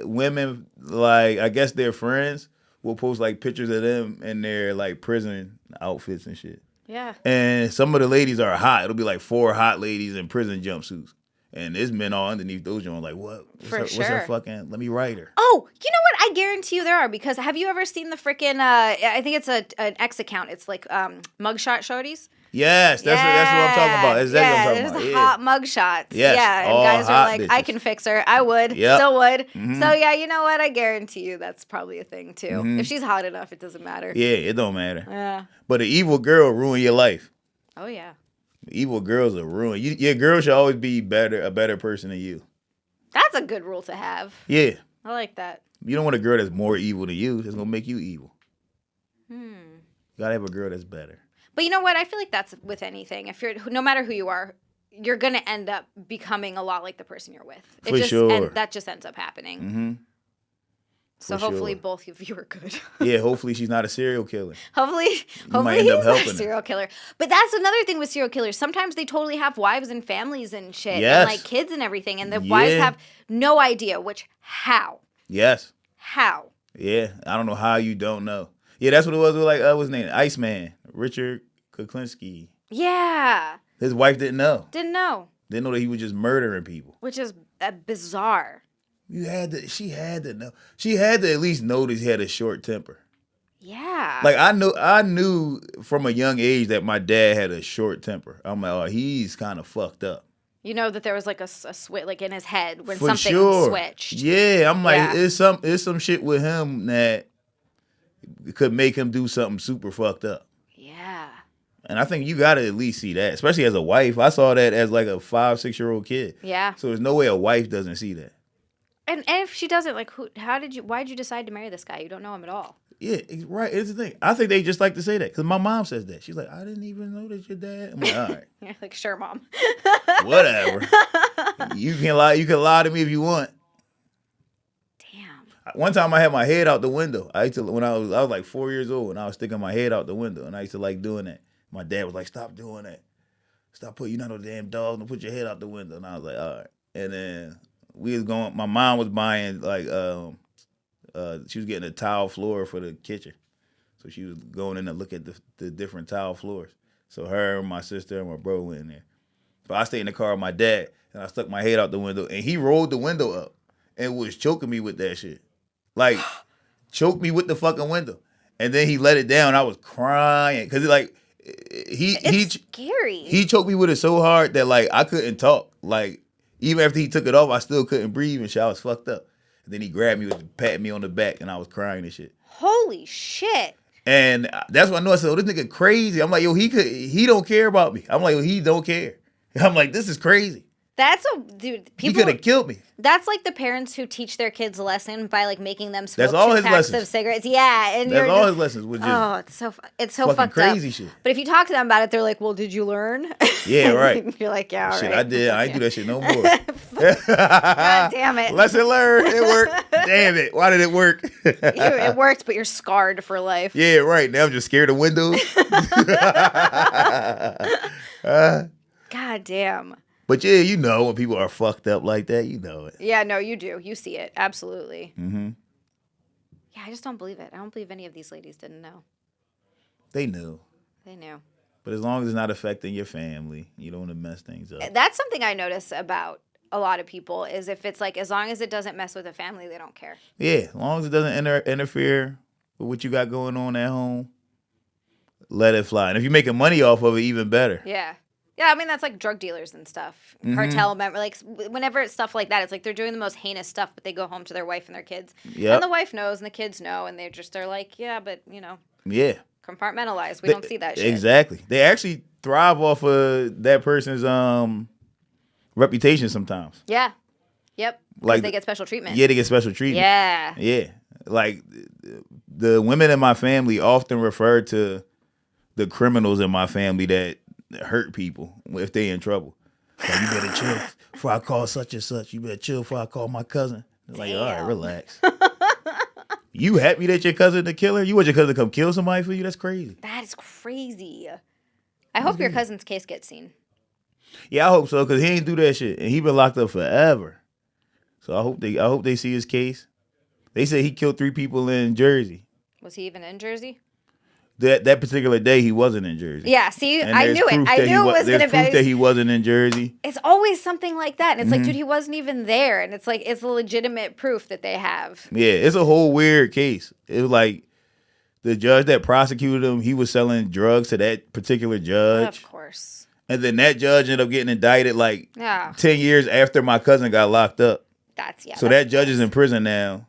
women, like, I guess their friends will post like pictures of them in their like prison outfits and shit. Yeah. And some of the ladies are hot. It'll be like 4 hot ladies in prison jumpsuits. And there's men all underneath those joints like, what? What's her fucking, let me write her. Oh, you know what? I guarantee you there are because have you ever seen the freaking, I think it's an X account. It's like mugshot shorties. Yes, that's what I'm talking about. That's exactly what I'm talking about. There's Yeah. hot mugshots. Yes, Yeah, and all guys are hot like, bitches. I can fix her. I would. Yep. Still would. Mm-hmm. So yeah, you know what? I guarantee you that's probably a thing too. Mm-hmm. If she's hot enough, it doesn't matter. Yeah, it don't matter. Yeah. But an evil girl ruin your life. Oh yeah. Evil girls are ruined. Your girl should always be a better person than you. That's a good rule to have. Yeah. I like that. You don't want a girl that's more evil than you. That's going to make you evil. Hmm. You got to have a girl that's better. But you know what? I feel like that's with anything. If you're, no matter who you are, you're gonna end up becoming a lot like the person you're with. sure. That just ends up happening. Mm-hmm. So For hopefully sure. both of you are good. Yeah, hopefully she's not a serial killer. Hopefully might end he's up not a helping her. serial killer. But that's another thing with serial killers. Sometimes they totally have wives and families and shit, Yes. and like kids and everything, and the wives Yeah. have no idea. How? Yes. How? Yeah. I don't know how you don't know. Yeah, that's what it was with like, what's his name? Iceman. Richard Kuklinski. Yeah. His wife didn't know. Didn't know. Didn't know that he was just murdering people. Which is bizarre. She had to know. She had to at least know that he had a short temper. Yeah. Like I knew from a young age that my dad had a short temper. I'm like, oh, he's kind of fucked up. You know that there was like a switch, like in his head when For something sure. switched. Yeah, I'm like, Yeah. it's some shit with him that could make him do something super fucked up. Yeah. And I think you gotta at least see that, especially as a wife. I saw that as like a 5-6-year-old kid. Yeah. So there's no way a wife doesn't see that. And if she doesn't, like, why'd you decide to marry this guy? You don't know him at all. Yeah, right. It's the thing. I think they just like to say that because my mom says that. She's like, I didn't even know that your dad. I'm like, all right, You're like, sure, mom. whatever. You can lie. You can lie to me if you want. Damn. One time I had my head out the window. I used to when I was like 4 years old and I was sticking my head out the window and I used to like doing that. My dad was like, stop doing that. You're not no damn dog. Don't put your head out the window. And I was like, all right. And then we was going. My mom was buying like she was getting a tile floor for the kitchen, so she was going in to look at the different tile floors. So her, my sister, and my bro went in there. But I stayed in the car with my dad, and I stuck my head out the window, and he rolled the window up and was choking me with that shit, like choked me with the fucking window, and then he let it down. I was crying because It's scary. he choked me with it so hard that like I couldn't talk. Like even after he took it off, I still couldn't breathe and shit. I was fucked up. And then he grabbed me and patted me on the back, and I was crying and shit. Holy shit. And that's when I know I said, "Oh, this nigga crazy." I'm like, "Yo, he don't care about me." I'm like, "Yo, he don't care." I'm like, "This is crazy." That's dude. He People could have killed me. That's like the parents who teach their kids a lesson by like making them smoke That's all 2 his packs lessons. of cigarettes. Yeah, and That's you're all just, his lessons. Was just oh, it's so fucking fucked crazy up. shit. But if you talk to them about it, they're like, "Well, did you learn?" Yeah, right. You're like, "Yeah, all shit, right." I did. I ain't do that shit no more. God damn it! Lesson learned. It worked. Damn it. Why did it work? It worked, but you're scarred for life. Yeah, right. Now I'm just scared of windows. God damn. But yeah, you know when people are fucked up like that, you know it. Yeah, no, you do. You see it. Absolutely. Mm-hmm. Yeah, I just don't believe it. I don't believe any of these ladies didn't know. They knew. They knew. But as long as it's not affecting your family, you don't want to mess things up. That's something I notice about a lot of people is if it's like, as long as it doesn't mess with the family, they don't care. Yeah, as long as it doesn't interfere with what you got going on at home, let it fly. And if you're making money off of it, even better. Yeah. Yeah, I mean, that's like drug dealers and stuff. Cartel member, like whenever it's stuff like that, it's like they're doing the most heinous stuff, but they go home to their wife and their kids. Yep. And the wife knows and the kids know, and they're like, yeah, but, Yeah. compartmentalized. We don't see that shit. Exactly. They actually thrive off of that person's reputation sometimes. Yeah. Yep. Like They get special treatment. Yeah, they get special treatment. Yeah. Yeah. Like the women in my family often refer to the criminals in my family that hurt people if they in trouble. Like, you better chill before I call such and such. You better chill before I call my cousin. It's like, all right, relax. You happy that your cousin the killer? You want your cousin to come kill somebody for you? That's crazy. That is crazy. I hope your cousin's case gets seen. Yeah, I hope so, because he ain't do that shit. And he been locked up forever. So I hope they see his case. They say he killed 3 people in Jersey. Was he even in Jersey? That particular day, he wasn't in Jersey. Yeah, see, And I there's knew it. proof I that knew it was going to There's proof be. that he wasn't in Jersey. It's always something like that. And it's like, dude, he wasn't even there. And it's like, it's a legitimate proof that they have. Yeah, it's a whole weird case. It was like the judge that prosecuted him, he was selling drugs to that particular judge. Of course. And then that judge ended up getting indicted like Yeah. 10 years after my cousin got locked up. That's So that judge is in prison now.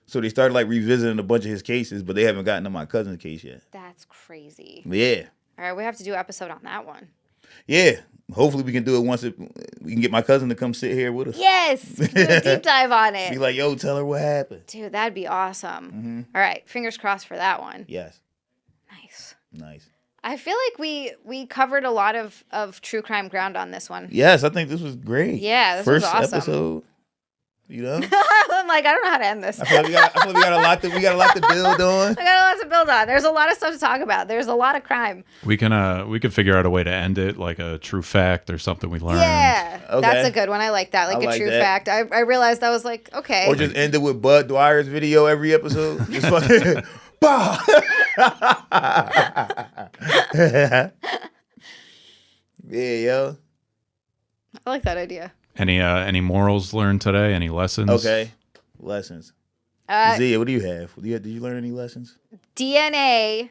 So they started like revisiting a bunch of his cases, but they haven't gotten to my cousin's case yet. That's crazy. Yeah. All right, we have to do an episode on that one. Yeah. Hopefully we can do it once we can get my cousin to come sit here with us. Yes. Do a deep dive on it. Be like, yo, tell her what happened. Dude, that'd be awesome. All right, fingers crossed for that one. Yes. Nice. I feel like we covered a lot of true crime ground on this one. Yes, I think this was great. Yeah, this First was awesome. episode. You know? I'm like, I don't know how to end this. I feel like we got a lot to build on. I got a lot to build on. There's a lot of stuff to talk about. There's a lot of crime. We can figure out a way to end it, like a true fact or something we learned. Yeah, Okay. that's a good one. I like that. Like I a like true that. fact. I realized I was like, okay. Or just end it with Bud Dwyer's video every episode. Just fucking bah! Yeah, yo. I like that idea. Any morals learned today? Any lessons? Okay. Lessons. Zia, what do you have? Did you learn any lessons? DNA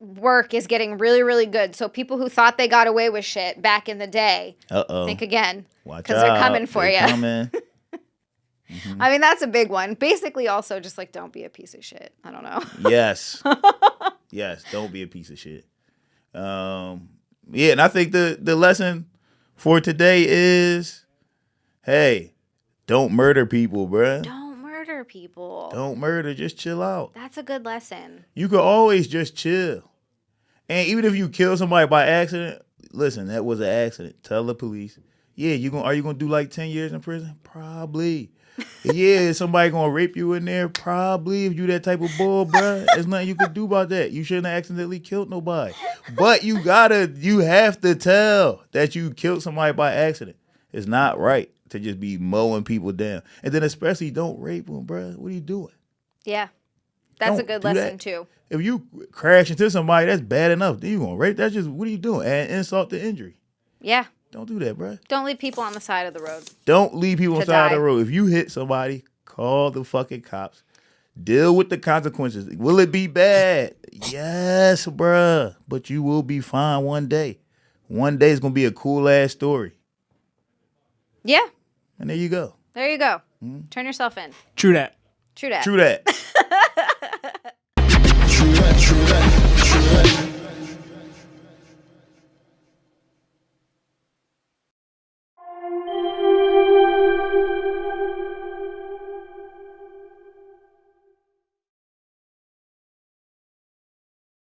work is getting really, really good. So people who thought they got away with shit back in the day, think again. Because they're coming for you. Coming. I mean, that's a big one. Basically, also just like, don't be a piece of shit. I don't know. Yes. Yes, don't be a piece of shit. Yeah, and I think the lesson for today is, hey, don't murder people, bruh. Don't murder people. Don't murder, just chill out. That's a good lesson. You could always just chill. And even if you kill somebody by accident, listen, that was an accident. Tell the police. Yeah, are you gonna do like 10 years in prison? Probably. Yeah, is somebody gonna rape you in there? Probably. If you that type of bull, bruh, there's nothing you could do about that. You shouldn't have accidentally killed nobody. But you have to tell that you killed somebody by accident. It's not right to just be mowing people down. And then especially don't rape them, bruh. What are you doing? Yeah. That's Don't a good do lesson that. too. If you crash into somebody, that's bad enough. Then you gonna rape? That's just, what are you doing? Add insult to injury. Yeah. Don't do that, bruh. Don't leave people on the side of the road. Don't leave people on the side of die. the road. If you hit somebody, call the fucking cops. Deal with the consequences. Will it be bad? Yes, bruh. But you will be fine one day. One day it's gonna be a cool ass story. Yeah. And there you go. There you go. Turn yourself in. True that. True that. True that.